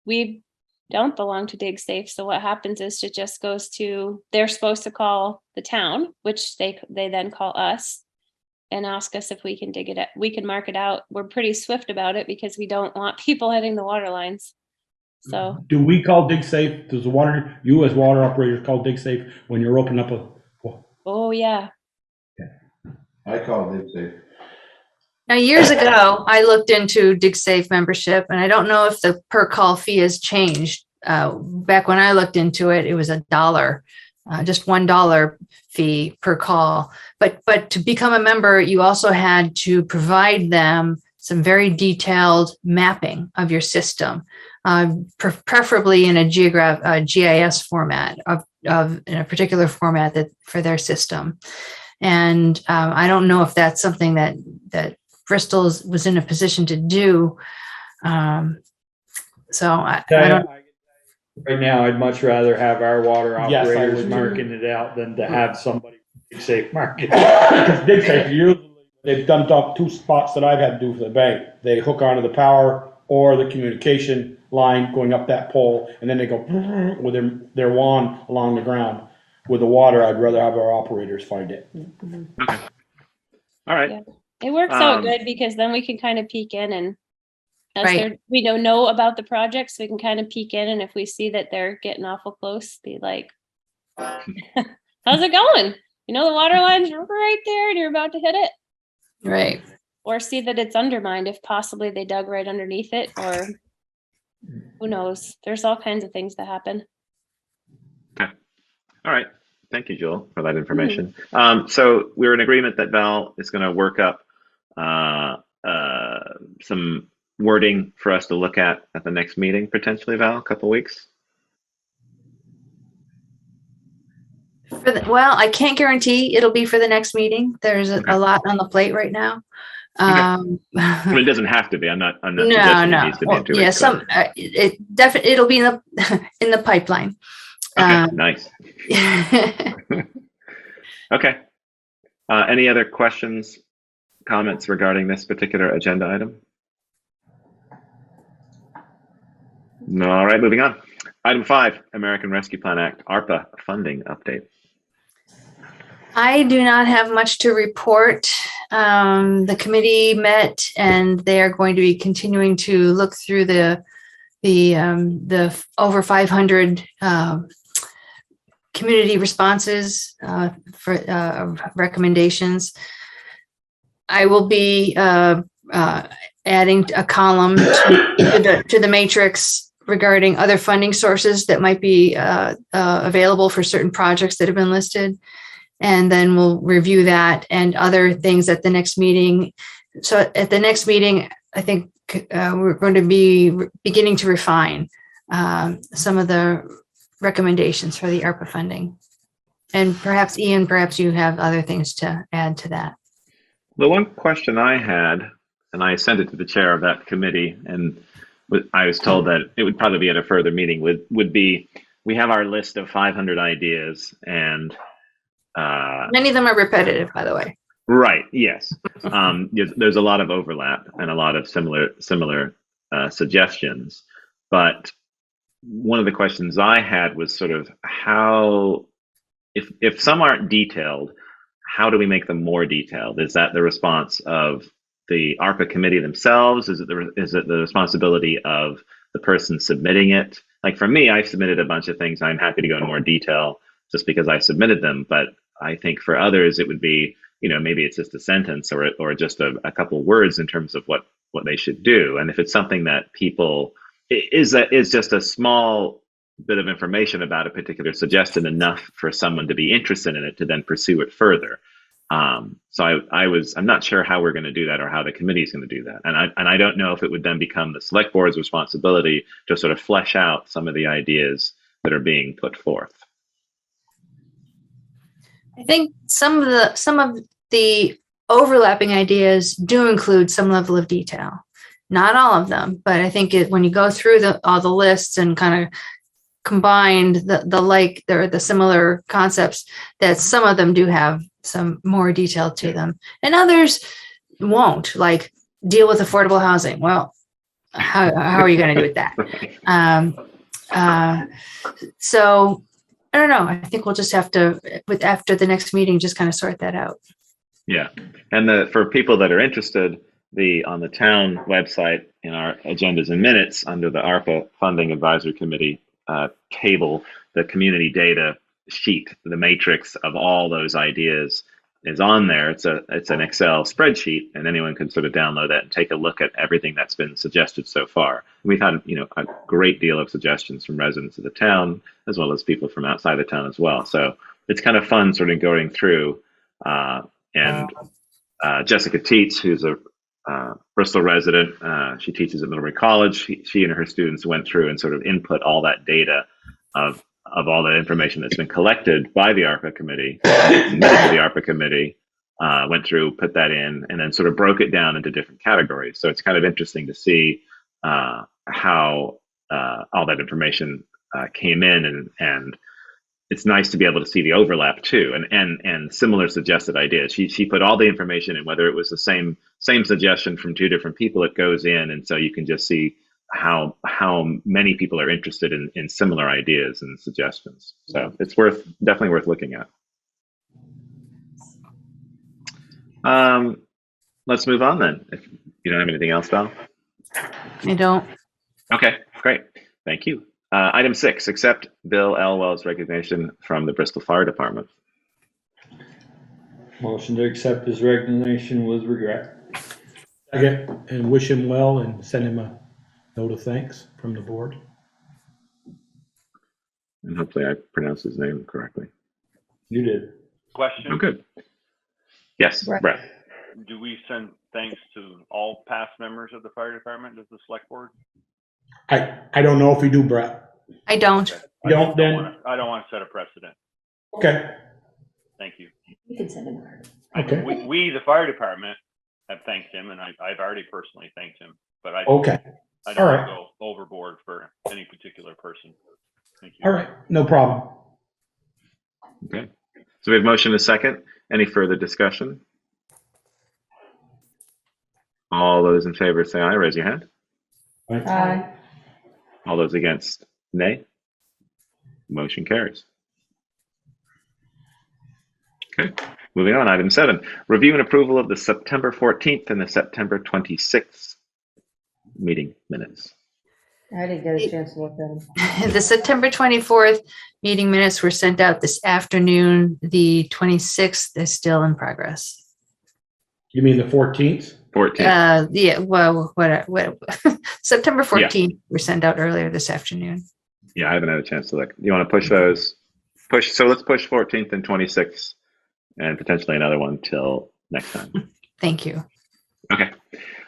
we don't belong to DigSafe, so what happens is it just goes to, they're supposed to call the town, which they then call us and ask us if we can dig it up. We can mark it out. We're pretty swift about it because we don't want people hitting the water lines. So do we call DigSafe? Does you as water operators call DigSafe when you're opening up Oh yeah. I call DigSafe. Now, years ago, I looked into DigSafe membership, and I don't know if the per call fee has changed. Back when I looked into it, it was $1, just $1 fee per call. But to become a member, you also had to provide them some very detailed mapping of your system, preferably in a GIS format in a particular format for their system. And I don't know if that's something that Bristol was in a position to do. So I don't. Right now, I'd much rather have our water operators would. marking it out than to have somebody DigSafe mark it. Because DigSafe, usually they've dumped up 2 spots that I've had to do for the bank. They hook onto the power or the communication line going up that pole, and then they go with their wand along the ground. With the water, I'd rather have our operators find it. Okay. All right. Yeah. It works out good because then we can kind of peek in and As Right. we don't know about the project, so we can kind of peek in, and if we see that they're getting awful close, be like, how's it going? You know, the water line's right there and you're about to hit it. Right. Or see that it's undermined if possibly they dug right underneath it, or who knows? There's all kinds of things that happen. Okay. All right. Thank you, Joel, for that information. So we're in agreement that Val is going to work up some wording for us to look at the next meeting, potentially, Val, a couple weeks. Well, I can't guarantee it'll be for the next meeting. There's a lot on the plate right now. I mean, it doesn't have to be. I'm not No, suggesting it no. needs to be Well, in 2 yeah, weeks. but- it'll be in the in the pipeline. Okay, nice. Okay. Any other questions, comments regarding this particular agenda item? No. All right, moving on. Item 5, American Rescue Plan Act, ARPA funding update. I do not have much to report. The committee met and they are going to be continuing to look through the over 500 community responses for recommendations. I will be adding a column to the matrix regarding other funding sources that might be available for certain projects that have been listed. And then we'll review that and other things at the next meeting. So at the next meeting, I think we're going to be beginning to refine some of the recommendations for the ARPA funding. And perhaps, Ian, perhaps you have other things to add to that. The one question I had, and I sent it to the chair of that committee, and I was told that it would probably be at a further meeting, would be, we have our list of 500 ideas, and many of them are repetitive, by the way. right, yes. There's a lot of overlap and a lot of similar suggestions, but one of the questions I had was sort of how, if some aren't detailed, how do we make them more detailed? Is that the response of the ARPA committee themselves? Is it the responsibility of the person submitting it? Like for me, I've submitted a bunch of things. I'm happy to go in more detail just because I submitted them. But I think for others, it would be, maybe it's just a sentence or just a couple words in terms of what they should do. And if it's something that people is just a small bit of information about a particular suggestion enough for someone to be interested in it to then pursue it further. So I'm not sure how we're going to do that or how the committee is going to do that. And I don't know if it would then become the select board's responsibility to sort of flesh out some of the ideas that are being put forth. I think some of the overlapping ideas do include some level of detail. Not all of them, but I think when you go through all the lists and kind of combined the similar concepts, that some of them do have some more detail to them, and others won't. Like deal with affordable housing. Well, how are you going to do with that? So I don't know. I think we'll just have to, after the next meeting, just kind of sort that out. Yeah, and for people that are interested, on the town website in our agendas and minutes under the ARPA Funding Advisory Committee table, the community data sheet, the matrix of all those ideas is on there. It's an Excel spreadsheet, and anyone can sort of download that and take a look at everything that's been suggested so far. We've had a great deal of suggestions from residents of the town as well as people from outside the town as well. So it's kind of fun sort of going through. And Jessica Teets, who's a Bristol resident, she teaches at Middlebury College. She and her students went through and sort of input all that data of all the information that's been collected by the ARPA committee, submitted to the ARPA committee, went through, put that in, and then sort of broke it down into different categories. So it's kind of interesting to see how all that information came in, and it's nice to be able to see the overlap too, and similar suggested ideas. She put all the information in, whether it was the same suggestion from two different people, it goes in, and so you can just see how many people are interested in similar ideas and suggestions. So it's definitely worth looking at. Let's move on then. If you don't have anything else, Val. I don't. Okay, great. Thank you. Item 6, accept Bill Elwell's resignation from the Bristol Fire Department. Motion to accept his resignation with regret. Second, and wish him well and send him a note of thanks from the board. And hopefully I pronounced his name correctly. You did. Question, Oh, good. Yes, Right. Brett. do we send thanks to all past members of the fire department, does the select board? I don't know if we do, Brett. I don't. You don't, then? I don't want to set a precedent. Okay, Thank you. You can send him a card. okay, We, the fire department, have thanked him, and I've already personally thanked him, but I okay, don't all want right. to go overboard for any particular person. Thank you. all right, no problem. Okay. So we have motion and a second. Any further discussion? All those in favor say aye. Raise your hand. Aye. All those against, nay. Motion carries. Okay, moving on. Item 7, review and approval of the September 14th and the September 26th meeting minutes. I didn't get a chance to look at them. The September 24th meeting minutes were sent out this afternoon. The 26th is still in progress. You mean the 14th? 14th. Yeah, well, what September 14th were sent out earlier this afternoon. Yeah, I haven't had a chance to look. You want to push those? So let's push 14th and 26th and potentially another one till next time. Thank you. Okay.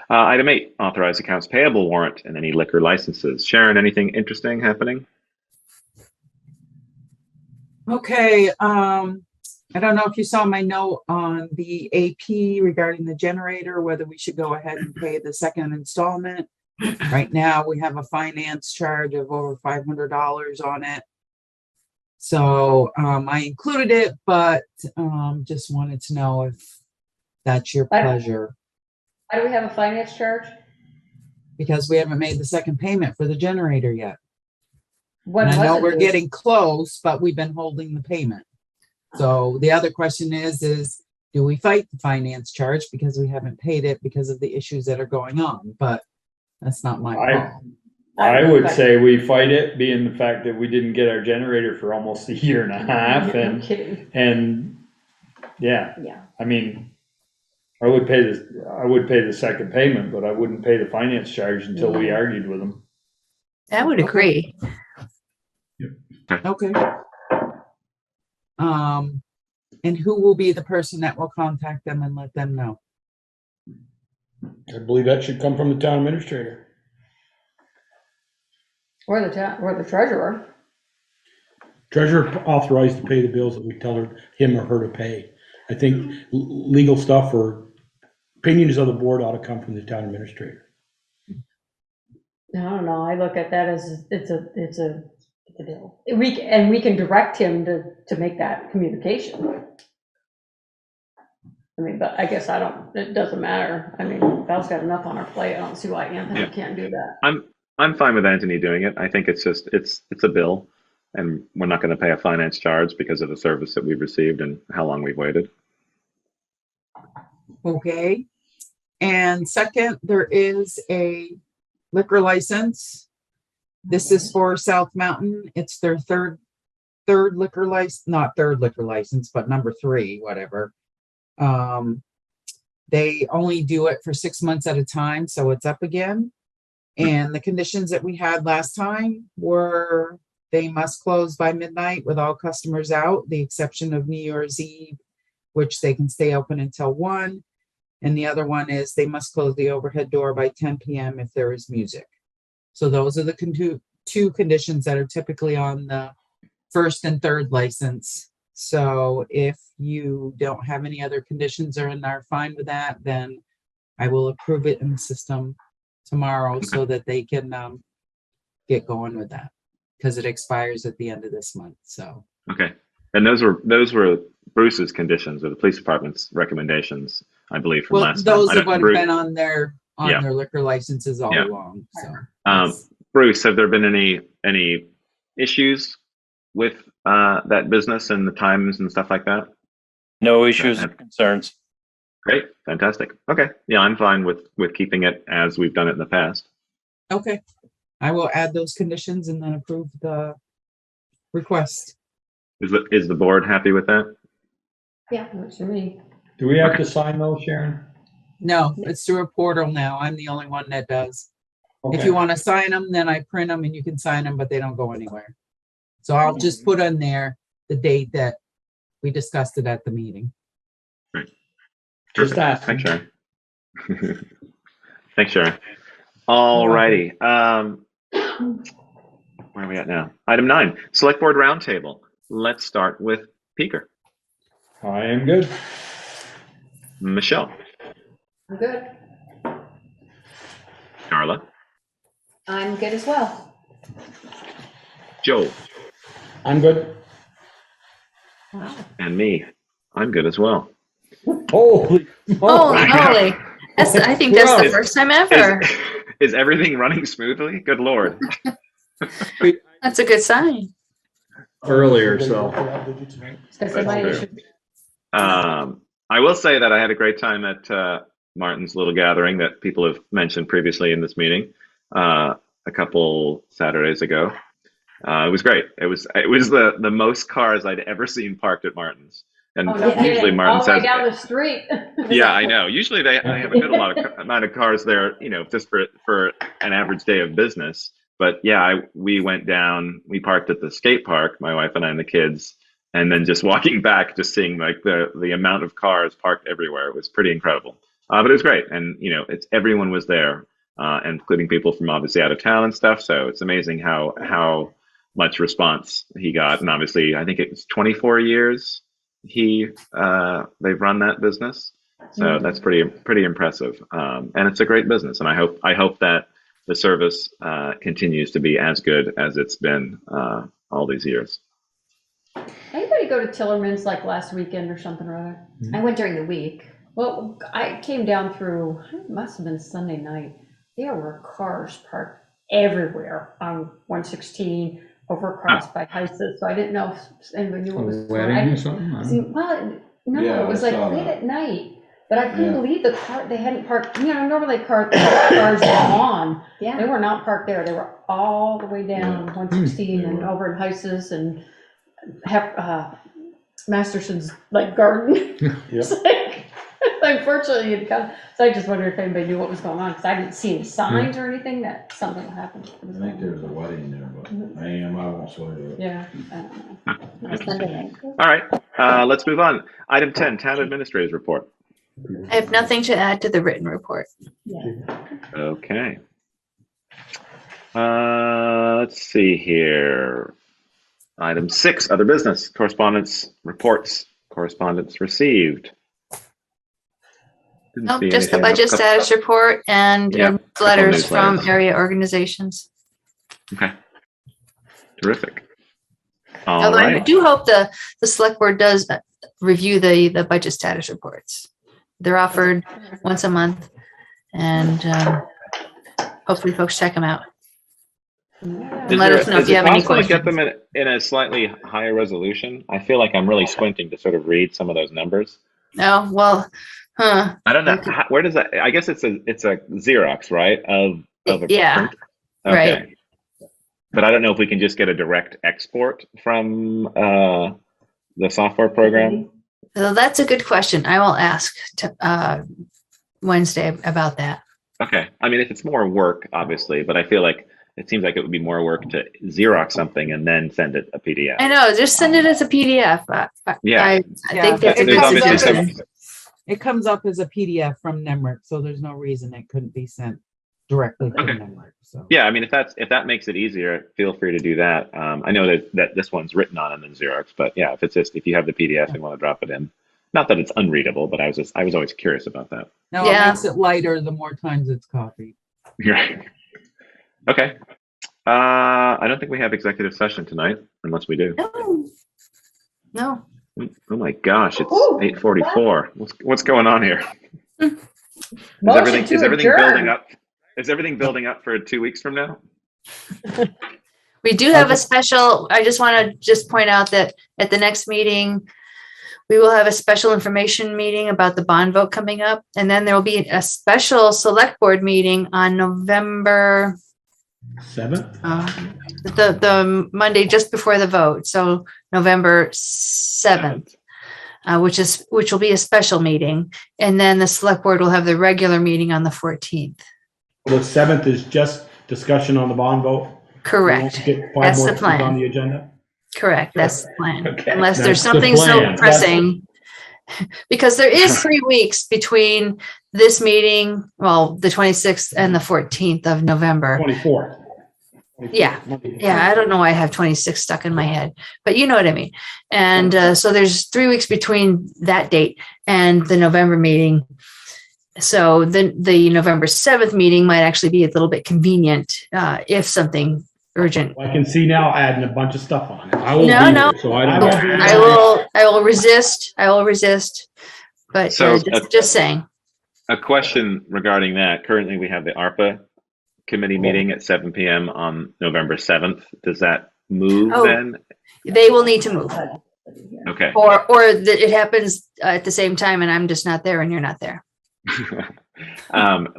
Item 8, authorize accounts payable warrant and any liquor licenses. Sharon, anything interesting happening? Okay, I don't know if you saw my note on the AP regarding the generator, whether we should go ahead and pay the second installment. Right now, we have a finance charge of over $500 on it. So I included it, but just wanted to know if that's your pleasure. Why do we have a finance charge? Because we haven't made the second payment for the generator yet. When And I was know it we're due? getting close, but we've been holding the payment. So the other question is do we fight the finance charge because we haven't paid it because of the issues that are going on? But that's not my call. I would say we fight it, being the fact that we didn't get our generator for almost a year and a half, No kidding. and yeah, Yeah. I mean, I would pay the second payment, but I wouldn't pay the finance charge until we argued with them. I would agree. Okay. And who will be the person that will contact them and let them know? I believe that should come from the town administrator. Or the treasurer. Treasurer authorized to pay the bills that we tell him or her to pay. I think legal stuff or opinions of the board ought to come from the town administrator. I don't know. I look at that as it's a deal. We can direct him to make that communication. I mean, but I guess it doesn't matter. I mean, Val's got enough on our plate. I don't see why Anthony can't do that. I'm fine with Anthony doing it. I think it's just it's a bill, and we're not going to pay a finance charge because of the service that we've received and how long we've waited. Okay. And second, there is a liquor license. This is for South Mountain. It's their third liquor license, not third liquor license, but number 3, whatever. They only do it for 6 months at a time, so it's up again. And the conditions that we had last time were they must close by midnight with all customers out, the exception of New Year's Eve, which they can stay open until 1. And the other one is they must close the overhead door by 10 p.m. if there is music. So those are the two conditions that are typically on the first and third license. So if you don't have any other conditions or are fine with that, then I will approve it in the system tomorrow so that they can get going with that, because it expires at the end of this month. So Okay. And those were Bruce's conditions or the police department's recommendations, I believe, from last time. Those have been on their liquor licenses all Yeah. along. So Bruce, have there been any issues with that business and the times and stuff like that? No issues or concerns. Great, fantastic. Okay, yeah, I'm fine with keeping it as we've done it in the past. Okay, I will add those conditions and then approve the request. Is the board happy with that? Yeah, works for me. Do we have to sign those, Sharon? No, it's through a portal now. I'm the only one that does. If Okay. you want to sign them, then I print them and you can sign them, but they don't go anywhere. So I'll just put on there the date that we discussed it at the meeting. Just Perfect. ask. Thanks, Sharon. Thanks, Sharon. All righty. Where are we at now? Item 9, Select Board Roundtable. Let's start with Peaker. I am good. Michelle. I'm good. Darla. I'm good as well. Joel. I'm good. And me. I'm good as well. Holy. Holy moly. I think that's the first time ever. Is everything running smoothly? Good Lord. That's a good sign. Earlier, so. That's my true. issue. I will say that I had a great time at Martin's little gathering that people have mentioned previously in this meeting a couple Saturdays ago. It was great. It was the most cars I'd ever seen parked at Martin's. And Oh, no usually kidding. Martin All the way says, down the street. yeah, I know. Usually they have a good amount of cars there, just for an average day of business. But yeah, we went down, we parked at the skate park, my wife and I and the kids, and then just walking back, just seeing like the amount of cars parked everywhere. It was pretty incredible. But it was great. And, everyone was there, including people from obviously out of town and stuff. So it's amazing how much response he got. And obviously, I think it was 24 years they've run that business. So that's pretty impressive. And it's a great business. And I hope that the service continues to be as good as it's been all these years. Anybody go to Tillerman's like last weekend or something or other? I went during the week. Well, I came down through, it must have been Sunday night. There were cars parked everywhere on 116 over across by Heises. So I didn't know if anybody knew what was going on. Wedding or something? See, well, no, Yeah, it was I like saw late that. at night. But I couldn't Yeah. believe the car, they hadn't parked, normally cars were on. They Yeah. were not parked there. They were all the way down 116 and over in Heises and Masterson's like garden. It's like, unfortunately, you'd come. So I just wondered if anybody knew what was going on because I didn't see any signs or anything that something happened. I think there was a wedding there, but I won't swear to it. Yeah, I don't know. Sunday night. All right, let's move on. Item 10, Town Administrator's Report. I have nothing to add to the written report. Okay. Let's see here. Item 6, Other Business, Correspondence Reports, Correspondence Received. Didn't Nope, see just the anything. budget status report and Yeah, letters couple from newsletters. area organizations. Okay. Terrific. All Although I right. do hope the select board does review the budget status reports. They're offered once a month, and hopefully folks check them out. And let us know if you have any Is it possible to get questions. them in a slightly higher resolution? I feel like I'm really squinting to sort of read some of those numbers. Oh, well, I don't know. Where does that, I guess it's a Xerox, right? Of a Yeah, print? right. But I don't know if we can just get a direct export from the software program. So that's a good question. I will ask Wednesday about that. Okay. I mean, if it's more work, obviously, but I feel like it seems like it would be more work to Xerox something and then send it a PDF. I know, just send it as a PDF. Yeah. I think that's a There's good obviously suggestion. It comes up as a PDF from Nemrick, so there's no reason it couldn't be sent directly from Nemrick. So Yeah, I mean, if that makes it easier, feel free to do that. I know that this one's written on and then Xerox, but yeah, if you have the PDF and want to drop it in, not that it's unreadable, but I was always curious about that. no, Yeah. it makes it lighter the more times it's copied. Right. Okay. I don't think we have executive session tonight, unless we do. No. Oh my gosh, it's Ooh, 8:44. What's going on here? Is Motion to everything adjourn. building up? Is everything building up for 2 weeks from now? We do have a special, I just want to point out that at the next meeting, we will have a special information meeting about the bond vote coming up. And then there will be a special select board meeting on November 7th? The Monday just before the vote, so November 7th, which will be a special meeting. And then the select board will have the regular meeting on the 14th. The 7th is just discussion on the bond vote? Correct. We won't get 5 That's more the things plan. on the agenda? Correct. That's the plan. Okay. Unless That's there's the something so plan. pressing. Because there is 3 weeks between this meeting, well, the 26th and the 14th of November. 24th. Yeah. Yeah, I don't know why I have 26 stuck in my head, but you know what I mean. And so there's 3 weeks between that date and the November meeting. So then the November 7th meeting might actually be a little bit convenient if something urgent. I can see now adding a bunch of stuff on it. I will No, be no. there, so I don't. I will resist. But So, just saying. A question regarding that. Currently, we have the ARPA committee meeting at 7 p.m. on November 7th. Does that move Oh. then? They will need to move. Okay. Or it happens at the same time and I'm just not there and you're not there.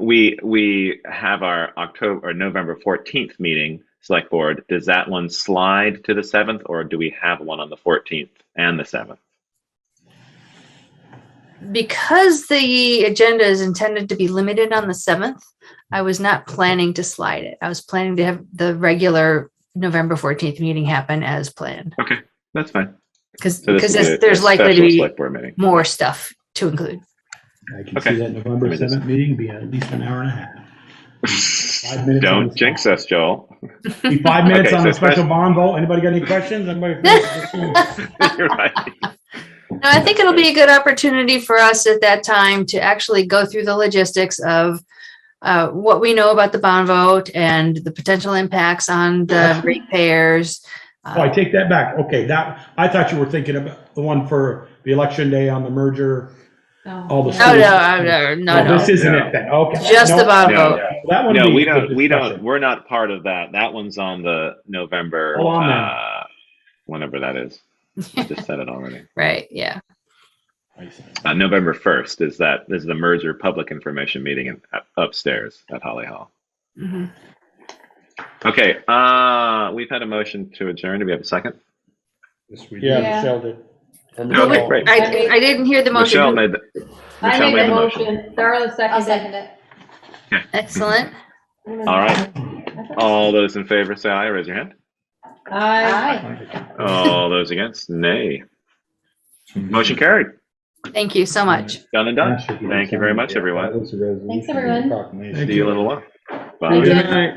We have our October or November 14th meeting, select board. Does that one slide to the 7th, or do we have one on the 14th and the 7th? Because the agenda is intended to be limited on the 7th, I was not planning to slide it. I was planning to have the regular November 14th meeting happen as planned. Okay, that's fine. Because So this is there's a likely to special be select board meeting. more stuff to include. I can Okay. see that November Let me just- 7th meeting be at least an hour and a half. 5 minutes on Don't the jinx spot. us, Joel. Be 5 minutes Okay, on so the special bond vote. Anybody got any questions? Anybody? You're right. No, I think it'll be a good opportunity for us at that time to actually go through the logistics of what we know about the bond vote and the potential impacts on the ratepayers. Oh, I take that back. Okay, that, I thought you were thinking about the one for the election day on the merger. All the No, schools. no. This isn't No. it then. Okay. Just the bond No. vote. That one. No, would be we a good don't. We don't. discussion. We're not part of that. That one's on the November. Oh, on that. Whenever that is. I just said it already. Right, yeah. November 1st is the merger public information meeting upstairs at Holly Hall. Mhm. Okay. We've had a motion to adjourn. Do we have a second? Yeah, Michelle did. Okay, great. I didn't hear the motion. Michelle made the. I Michelle made made the the motion. motion. Darla I'll seconded. second it. Excellent. All right. All those in favor say aye. Raise your hand. Aye. All those against, nay. Motion carried. Thank you so much. Done and done. Thank you very much, everyone. Thanks, everyone. See you in a little while. Bye. Thank you. Good night.